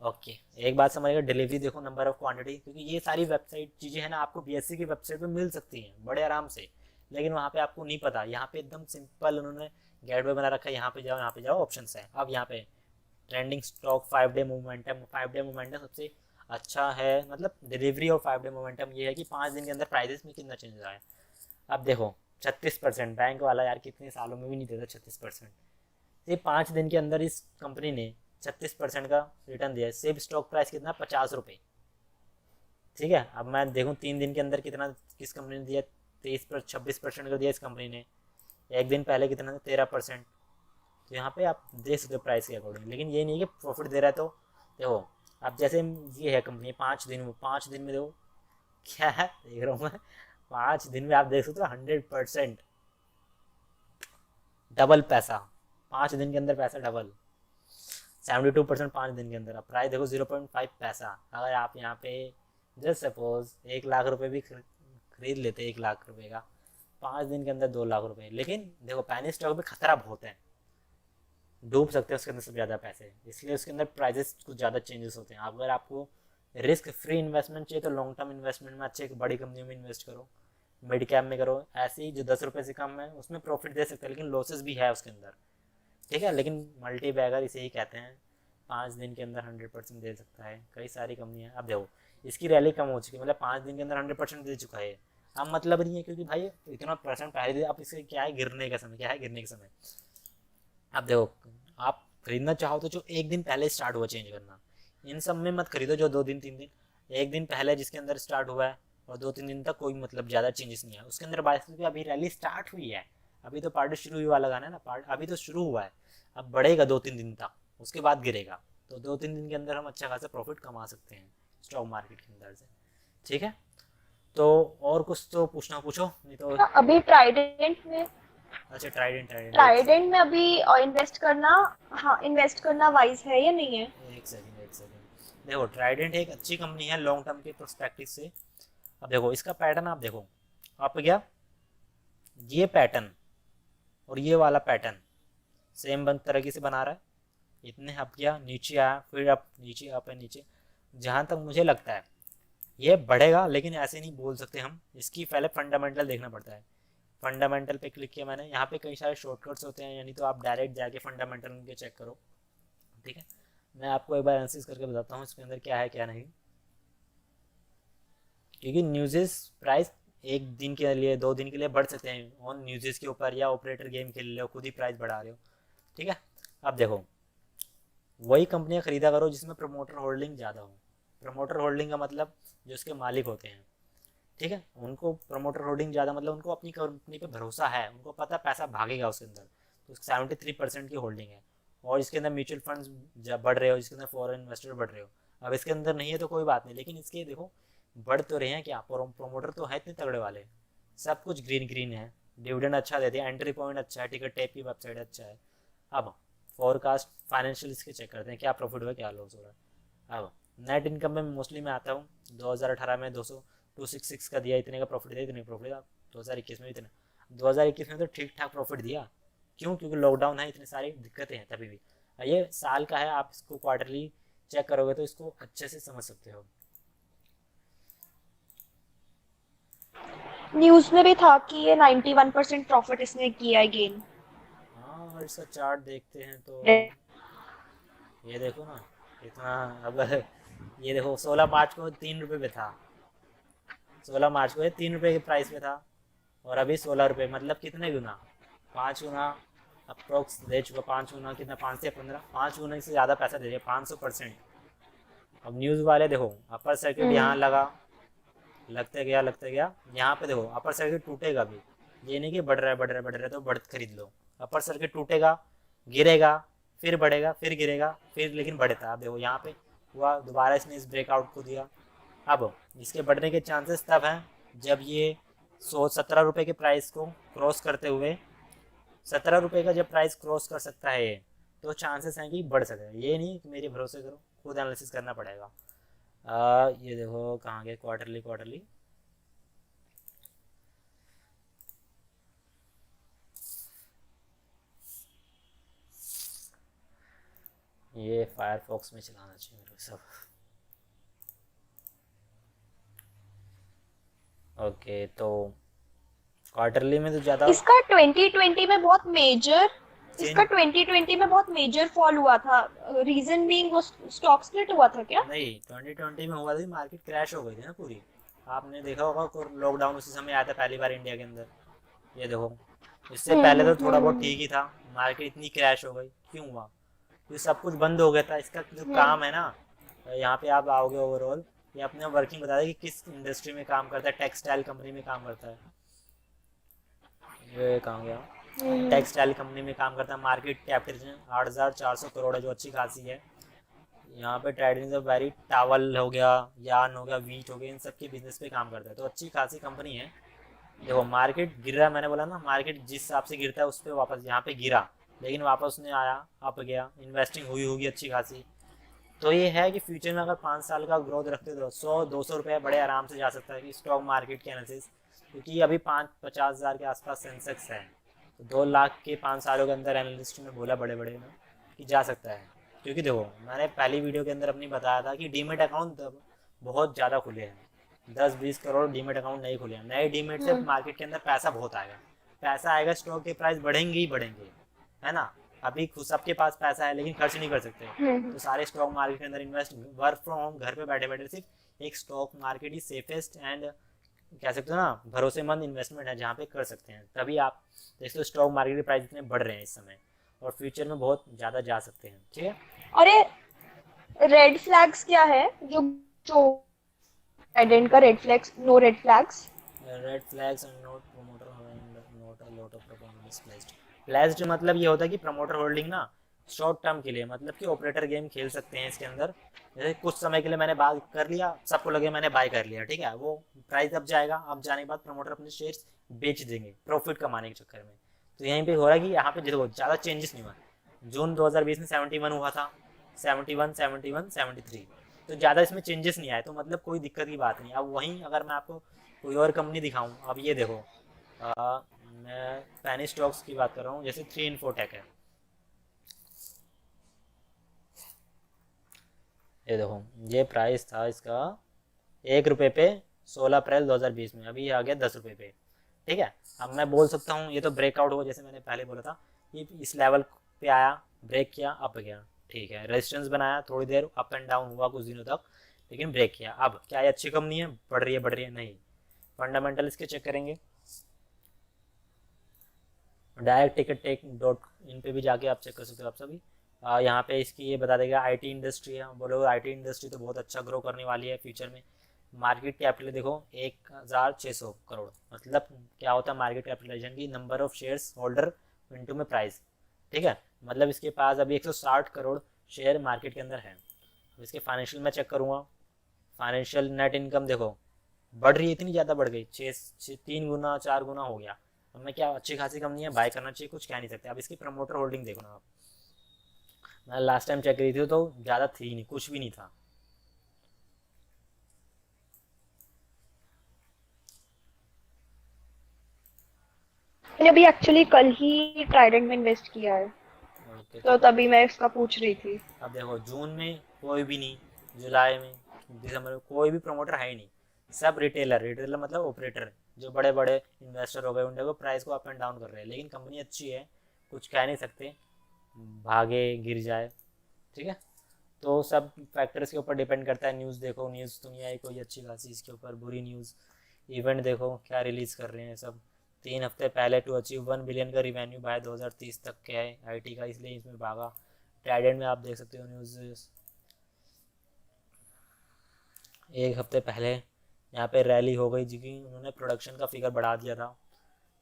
ओके, एक बात समझिएगा, डिलीवरी देखो, नंबर ऑफ क्वांटिटी, क्योंकि ये सारी वेबसाइट चीज़ें हैं ना, आपको बीएससी की वेबसाइट पे मिल सकती हैं बड़े आराम से, लेकिन वहाँ पे आपको नहीं पता। यहाँ पे एकदम सिंपल उन्होंने गेटवे बना रखा है, यहाँ पे जाओ ऑप्शन है। अब यहाँ पे trending stock, 5 day momentum, 5 day momentum सबसे अच्छा है, मतलब डिलीवरी और 5 डे मोमेंटम ये है कि 5 दिन के अंदर प्राइजेस में कितना चेंज आया है। अब देखो 36%, बैंक वाला यार कितने सालों में भी नहीं देता 36%। ये 5 दिन के अंदर इस कंपनी ने 36% का रिटर्न दिया है। सिर्फ स्टॉक प्राइस कितना, 50 रुपये, ठीक है। अब मैं देखूँ 3 दिन के अंदर कितना किस कंपनी ने दिया, 26% का दिया इस कंपनी ने। एक दिन पहले कितना था, 13%। तो यहाँ पे आप देख सकते हो प्राइस के अकॉर्डिंग, लेकिन ये नहीं है कि प्रॉफिट दे रहा है तो। देखो अब जैसे ये है कंपनी, 5 दिन में देखो क्या है, देख रहा हूँ मैं, 5 दिन में आप देख सकते हो 100% डबल पैसा, 5 दिन के अंदर पैसा डबल, 72% 5 दिन के अंदर। अब प्राइस देखो 0.5 पैसा। अगर आप यहाँ पे जस्ट सपोज 1 लाख रुपए भी खरीद लेते, 1 लाख रुपए का, 5 दिन के अंदर 2 लाख रुपए। लेकिन देखो पैनी स्टॉक में खतरा बहुत है, डूब सकते हैं उसके अंदर सब ज़्यादा पैसे, इसलिए उसके अंदर प्राइजेस कुछ ज़्यादा चेंजेस होते हैं। अगर आपको रिस्क फ्री इन्वेस्टमेंट चाहिए तो लॉन्ग टर्म इन्वेस्टमेंट में अच्छे बड़ी कंपनियों में इन्वेस्ट करो, मिड कैप में करो। ऐसे ही जो 10 रुपये से कम है उसमें प्रॉफिट दे सकते हैं, लेकिन लॉसेस भी है उसके अंदर, ठीक है। लेकिन मल्टी बैगर इसे ही कहते हैं, 5 दिन के अंदर 100% दे सकता है। कई सारी कंपनियां, अब देखो इसकी रैली कम हो चुकी है, मतलब 5 दिन के अंदर 100% दे चुका है। अब मतलब नहीं है, क्योंकि भाई इतना परसेंट पहले दे, अब इसके क्या है, गिरने का समय, क्या है, गिरने का समय। अब देखो आप खरीदना चाहो तो जो एक दिन पहले स्टार्ट हुआ चेंज करना, इन सब में मत खरीदो जो 2 दिन 3 दिन, एक दिन पहले जिसके अंदर स्टार्ट हुआ है और 2 3 दिन तक कोई मतलब ज़्यादा चेंजेस नहीं है उसके अंदर। 22 की अभी रैली स्टार्ट हुई है, अभी तो पार्टी शुरू हुई वाला गाना है ना, पार्ट अभी तो शुरू हुआ है, अब बढ़ेगा 2 3 दिन तक, उसके बाद गिरेगा। तो 2 3 दिन के अंदर हम अच्छा खासा प्रॉफिट कमा सकते हैं स्टॉक मार्केट के अंदर से, ठीक है। तो और कुछ तो पूछना पूछो, नहीं तो। अभी ट्राइडेंट में, अच्छा ट्राइडेंट, ट्राइडेंट ट्राइडेंट में अभी इन्वेस्ट करना, हाँ इन्वेस्ट करना वाइज है या नहीं है? एक सेकंड, एक सेकंड। देखो ट्राइडेंट एक अच्छी कंपनी है लॉन्ग टर्म के प्रोस्पेक्टिव से। अब देखो इसका पैटर्न आप देखो, आप क्या, ये पैटर्न और ये वाला पैटर्न सेम तरीके से बना रहा है, इतने अप गया, नीचे आया, फिर अप, नीचे अप है, नीचे। जहाँ तक मुझे लगता है ये बढ़ेगा, लेकिन ऐसे नहीं बोल सकते हम, इसकी पहले फंडामेंटल देखना पड़ता है। फंडामेंटल पे क्लिक किया मैंने, यहाँ पे कई सारे शॉर्टकट्स होते हैं, यानी तो आप डायरेक्ट जाके फंडामेंटल उनके चेक करो, ठीक है। मैं आपको एक बार एनालिसिस करके बताता हूँ इसके अंदर क्या है क्या नहीं, क्योंकि न्यूज़ेस प्राइस एक दिन के लिए 2 दिन के लिए बढ़ सकते हैं ऑन न्यूज़ेस के ऊपर, या ऑपरेटर गेम खेल रहे हो खुद ही प्राइस बढ़ा रहे हो, ठीक है। अब देखो वही कंपनियां खरीदा करो जिसमें प्रमोटर होल्डिंग ज़्यादा हो। प्रमोटर होल्डिंग का मतलब जो उसके मालिक होते हैं, ठीक है, उनको प्रमोटर होल्डिंग ज़्यादा, मतलब उनको अपनी कंपनी पे भरोसा है, उनको पता पैसा भागेगा उसके अंदर, तो 73% की होल्डिंग है। और इसके अंदर म्यूचुअल फंड्स जब बढ़ रहे हो, इसके अंदर फॉरेन इन्वेस्टर बढ़ रहे हो। अब इसके अंदर नहीं है तो कोई बात नहीं, लेकिन इसके देखो बढ़ तो रहे हैं क्या, प्रोमोटर तो है इतने तगड़े वाले, सब कुछ ग्रीन ग्रीन है, डिविडेंड अच्छा देते हैं, एंट्री पॉइंट अच्छा है, टिकट टैप की वेबसाइट अच्छा है। अब फोरकास्ट फाइनेंशियल इसके चेक करते हैं, क्या प्रॉफिट हुआ क्या लॉस हो रहा है। अब नेट इनकम में मोस्टली मैं आता हूँ, 2018 में 266 का दिया, इतने का प्रॉफिट दिया, इतने प्रॉफिट दिया। 2021 में इतना, 2021 में तो ठीक ठाक प्रॉफिट दिया, क्यों, क्योंकि लॉकडाउन है, इतनी सारी दिक्कतें हैं तभी भी। ये साल का है, आप इसको क्वार्टरली चेक करोगे तो इसको अच्छे से समझ सकते हो। न्यूज में भी था कि ये 91% प्रॉफिट इसने किया है गेन। हाँ और इसका चार्ट देखते हैं तो ये देखो ना, इतना, अब ये देखो 16 मार्च को 3 रुपये पे था, 16 मार्च को ये 3 रुपये के प्राइस पे था, और अभी 16 रुपये, मतलब कितने गुना, 5 गुना अप्रोक्स दे चुका, 5 गुना कितना, 5 से 15, 5 गुना से ज़्यादा पैसा दे दिया, 500%। अब न्यूज़ वाले देखो अपर सर्किट यहाँ लगा, लगते गया लगते गया, यहाँ पे देखो अपर सर्किट टूटेगा भी, ये नहीं कि बढ़ रहा है बढ़ रहा है बढ़ रहा है तो बढ़ खरीद लो, अपर सर्किट टूटेगा, गिरेगा, फिर बढ़ेगा, फिर गिरेगा, फिर लेकिन बढ़ता। अब देखो यहाँ पे हुआ दोबारा, इसने इस ब्रेकआउट को दिया। अब इसके बढ़ने के चांसेस तब हैं जब ये 17 रुपये के प्राइस को क्रॉस करते हुए, 17 रुपये का जब प्राइस क्रॉस कर सकता है ये, तो चांसेस हैं कि बढ़ सकता है, ये नहीं कि मेरे भरोसे करो, खुद एनालिसिस करना पड़ेगा। ये देखो कहाँ गए, क्वार्टरली, क्वार्टरली, ये फायरफॉक्स में चलाना चाहिए मेरे को सब। ओके तो क्वार्टरली में तो ज़्यादा इसका 2020 में बहुत मेजर, इसका चेंज 2020 में बहुत मेजर फॉल हुआ था। रीजन बीइंग वो स्टॉक स्प्लिट हुआ था क्या? नहीं, 2020 में हुआ था, मार्केट क्रैश हो गई थी ना पूरी, आपने देखा होगा, लॉकडाउन उसी समय आया था पहली बार इंडिया के अंदर। ये देखो इससे पहले तो थोड़ा बहुत ठीक ही था, मार्केट इतनी क्रैश हो गई, क्यों हुआ, क्योंकि सब कुछ बंद हो गया था। इसका जो काम है ना, यहाँ पे आप आओगे ओवरऑल, ये अपने वर्किंग बता दें कि किस इंडस्ट्री में काम करता है, टेक्सटाइल कंपनी में काम करता है, ये कहाँ गया, टेक्सटाइल कंपनी में काम करता है। मार्केट कैपिटल 8,400 करोड़ है, जो अच्छी खासी है। यहाँ पे ट्रेडिंग ऑफ वेरी, टावल हो गया, यार्न हो गया, वीट हो गया, इन सब के बिजनेस पे काम करता है, तो अच्छी खासी कंपनी है। देखो मार्केट गिर रहा है, मैंने बोला ना मार्केट जिस हिसाब से गिरता है उस पर वापस, यहाँ पे गिरा लेकिन वापस उसने आया, अप गया, इन्वेस्टिंग हुई होगी अच्छी खासी। तो ये है कि फ्यूचर में अगर 5 साल का ग्रोथ रखते तो 100-200 रुपये बड़े आराम से जा सकता है कि स्टॉक मार्केट के एनालिसिस, क्योंकि अभी 50,000 के आसपास सेंसेक्स है, तो 2 लाख के 5 सालों के अंदर एनालिस्ट ने बोला बड़े बड़े में कि जा सकता है। क्योंकि देखो मैंने पहली वीडियो के अंदर अपनी बताया था कि डीमेट अकाउंट बहुत ज़्यादा खुले हैं, 10-20 करोड़ डीमेट अकाउंट नहीं खुले हैं। नए डीमेट से हम्म मार्केट के अंदर पैसा बहुत आएगा, पैसा आएगा, स्टॉक के प्राइस बढ़ेंगे ही बढ़ेंगे, है ना। अभी खुद सबके पास पैसा है लेकिन खर्च नहीं कर सकते, हम्म तो सारे स्टॉक मार्केट के अंदर इन्वेस्ट, वर्क फ्रॉम होम, घर पे बैठे बैठे सिर्फ एक stock market he safest and कह सकते हो ना भरोसेमंद इन्वेस्टमेंट है जहाँ पे कर सकते हैं। तभी आप देखते हो स्टॉक मार्केट के प्राइस इतने बढ़ रहे हैं इस समय, और फ्यूचर में बहुत ज़्यादा जा सकते हैं, ठीक है। और ये रेड फ्लैग्स क्या है जो जो ट्राइडेंट का red flags, no red flags? Red flags and not promoter not a lot of performance placed. Placed मतलब ये होता है कि प्रमोटर होल्डिंग ना शॉर्ट टर्म के लिए, मतलब कि ऑपरेटर गेम खेल सकते हैं इसके अंदर। जैसे कुछ समय के लिए मैंने बाय कर लिया, सबको लगे मैंने बाय कर लिया, ठीक है, वो प्राइस अब जाएगा, अब जाने के बाद प्रमोटर अपने शेयर्स बेच देंगे प्रॉफिट कमाने के चक्कर में। तो यहीं पे हो रहा है कि यहाँ पे देखो ज़्यादा चेंजेस नहीं हुआ। जून 2020 में 71 हुआ था, 71, 71, 73, तो ज़्यादा इसमें चेंजेस नहीं आए, तो मतलब कोई दिक्कत की बात नहीं। अब वहीं अगर मैं आपको कोई और कंपनी दिखाऊं, अब ये देखो, मैं पैनी स्टॉक्स की बात कर रहा हूँ, जैसे 3 इन्फोटेक है, ये देखो, ये प्राइस था इसका 1 रुपये पे 16 अप्रैल 2020 में, अभी ये आ गया 10 रुपये पे, ठीक है। अब मैं बोल सकता हूँ ये तो ब्रेकआउट हुआ, जैसे मैंने पहले बोला था, ये इस लेवल पे आया, ब्रेक किया, अप गया, ठीक है, रेजिस्टेंस बनाया, थोड़ी देर अप एंड डाउन हुआ कुछ दिनों तक, लेकिन ब्रेक किया। अब क्या ये अच्छी कंपनी है, बढ़ रही है नहीं, फंडामेंटल इसके चेक करेंगे, direct Tickertape dot in पे भी जाके आप चेक कर सकते हो आप सभी। यहाँ पे इसकी ये बता देगा आईटी इंडस्ट्री है, बोलो आईटी इंडस्ट्री तो बहुत अच्छा ग्रो करने वाली है फ्यूचर में। मार्केट कैपिटल देखो 1600 करोड़, मतलब क्या होता है मार्केट कैपिटलाइजेशन की, number of shares holder into में प्राइस, ठीक है, मतलब इसके पास अभी 160 करोड़ शेयर मार्केट के अंदर है। इसके फाइनेंशियल मैं चेक करूँगा, फाइनेंशियल नेट इनकम देखो बढ़ रही है, इतनी ज़्यादा बढ़ गई, 3 गुना 4 गुना हो गया। अब मैं क्या, अच्छी खासी कंपनी है, बाय करना चाहिए, कुछ कह नहीं सकते। अब इसकी प्रमोटर होल्डिंग देखो ना आप, मैं लास्ट टाइम चेक करी थी तो ज़्यादा थी नहीं, कुछ भी नहीं था। मैंने अभी एक्चुअली कल ही ट्राइडेंट में इन्वेस्ट किया है, ओके, तो तो तभी मैं इसका पूछ रही थी। अब देखो जून में कोई भी नहीं, जुलाई में, दिसंबर में कोई भी प्रमोटर है ही नहीं, सब रिटेलर, रिटेलर मतलब ऑपरेटर, जो बड़े बड़े इन्वेस्टर हो गए उनके को प्राइस को अप एंड डाउन कर रहे हैं, लेकिन कंपनी अच्छी है, कुछ कह नहीं सकते, भागे गिर जाए, ठीक है। तो सब फैक्टर्स के ऊपर डिपेंड करता है। न्यूज़ देखो, न्यूज़ तो नहीं आई कोई अच्छी खासी इसके ऊपर, बुरी न्यूज़। इवेंट देखो क्या रिलीज़ कर रहे हैं सब, 3 हफ्ते पहले टू अचीव 1 बिलियन का रिवेन्यू बाय 2030 तक के है आईटी का, इसलिए इसमें भागा। ट्राइडेंट में आप देख सकते हो न्यूज़, 1 हफ्ते पहले यहाँ पे रैली हो गई, क्योंकि उन्होंने प्रोडक्शन का फिगर बढ़ा दिया था।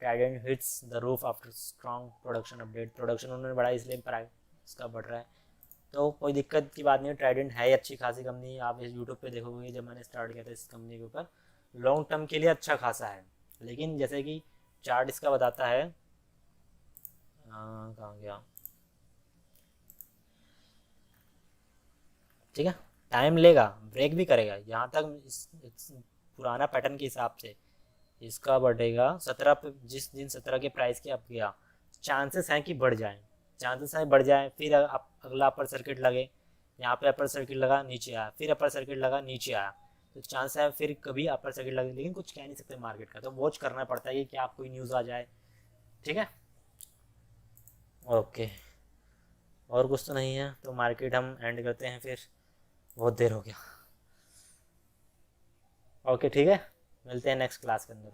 Trident hits the roof after strong production update, production उन्होंने बढ़ाया इसलिए प्राइस इसका बढ़ रहा है। तो कोई दिक्कत की बात नहीं है, ट्राइडेंट है अच्छी खासी कंपनी, आप इस यूट्यूब पे देखोगे जब मैंने स्टार्ट किया था इस कंपनी के ऊपर, लॉन्ग टर्म के लिए अच्छा खासा है। लेकिन जैसे कि चार्ट इसका बताता है, कहाँ गया, ठीक है, टाइम लेगा, ब्रेक भी करेगा, यहाँ तक इस पुराना पैटर्न के हिसाब से इसका बढ़ेगा 17 पे, जिस दिन 17 के प्राइस के अब गया, चांसेस हैं कि बढ़ जाए, चांसेस हैं बढ़ जाए, फिर अगला अपर सर्किट लगे, यहाँ पे अपर सर्किट लगा नीचे आया, फिर अपर सर्किट लगा नीचे आया, तो चांस है फिर कभी अपर सर्किट लगे, लेकिन कुछ कह नहीं सकते मार्केट का, तो वॉच करना पड़ता है कि क्या कोई न्यूज़ आ जाए, ठीक है। ओके, और कुछ तो नहीं है, तो मार्केट हम एंड करते हैं फिर, बहुत देर हो गया। ओके ठीक है, मिलते हैं नेक्स्ट क्लास के अंदर।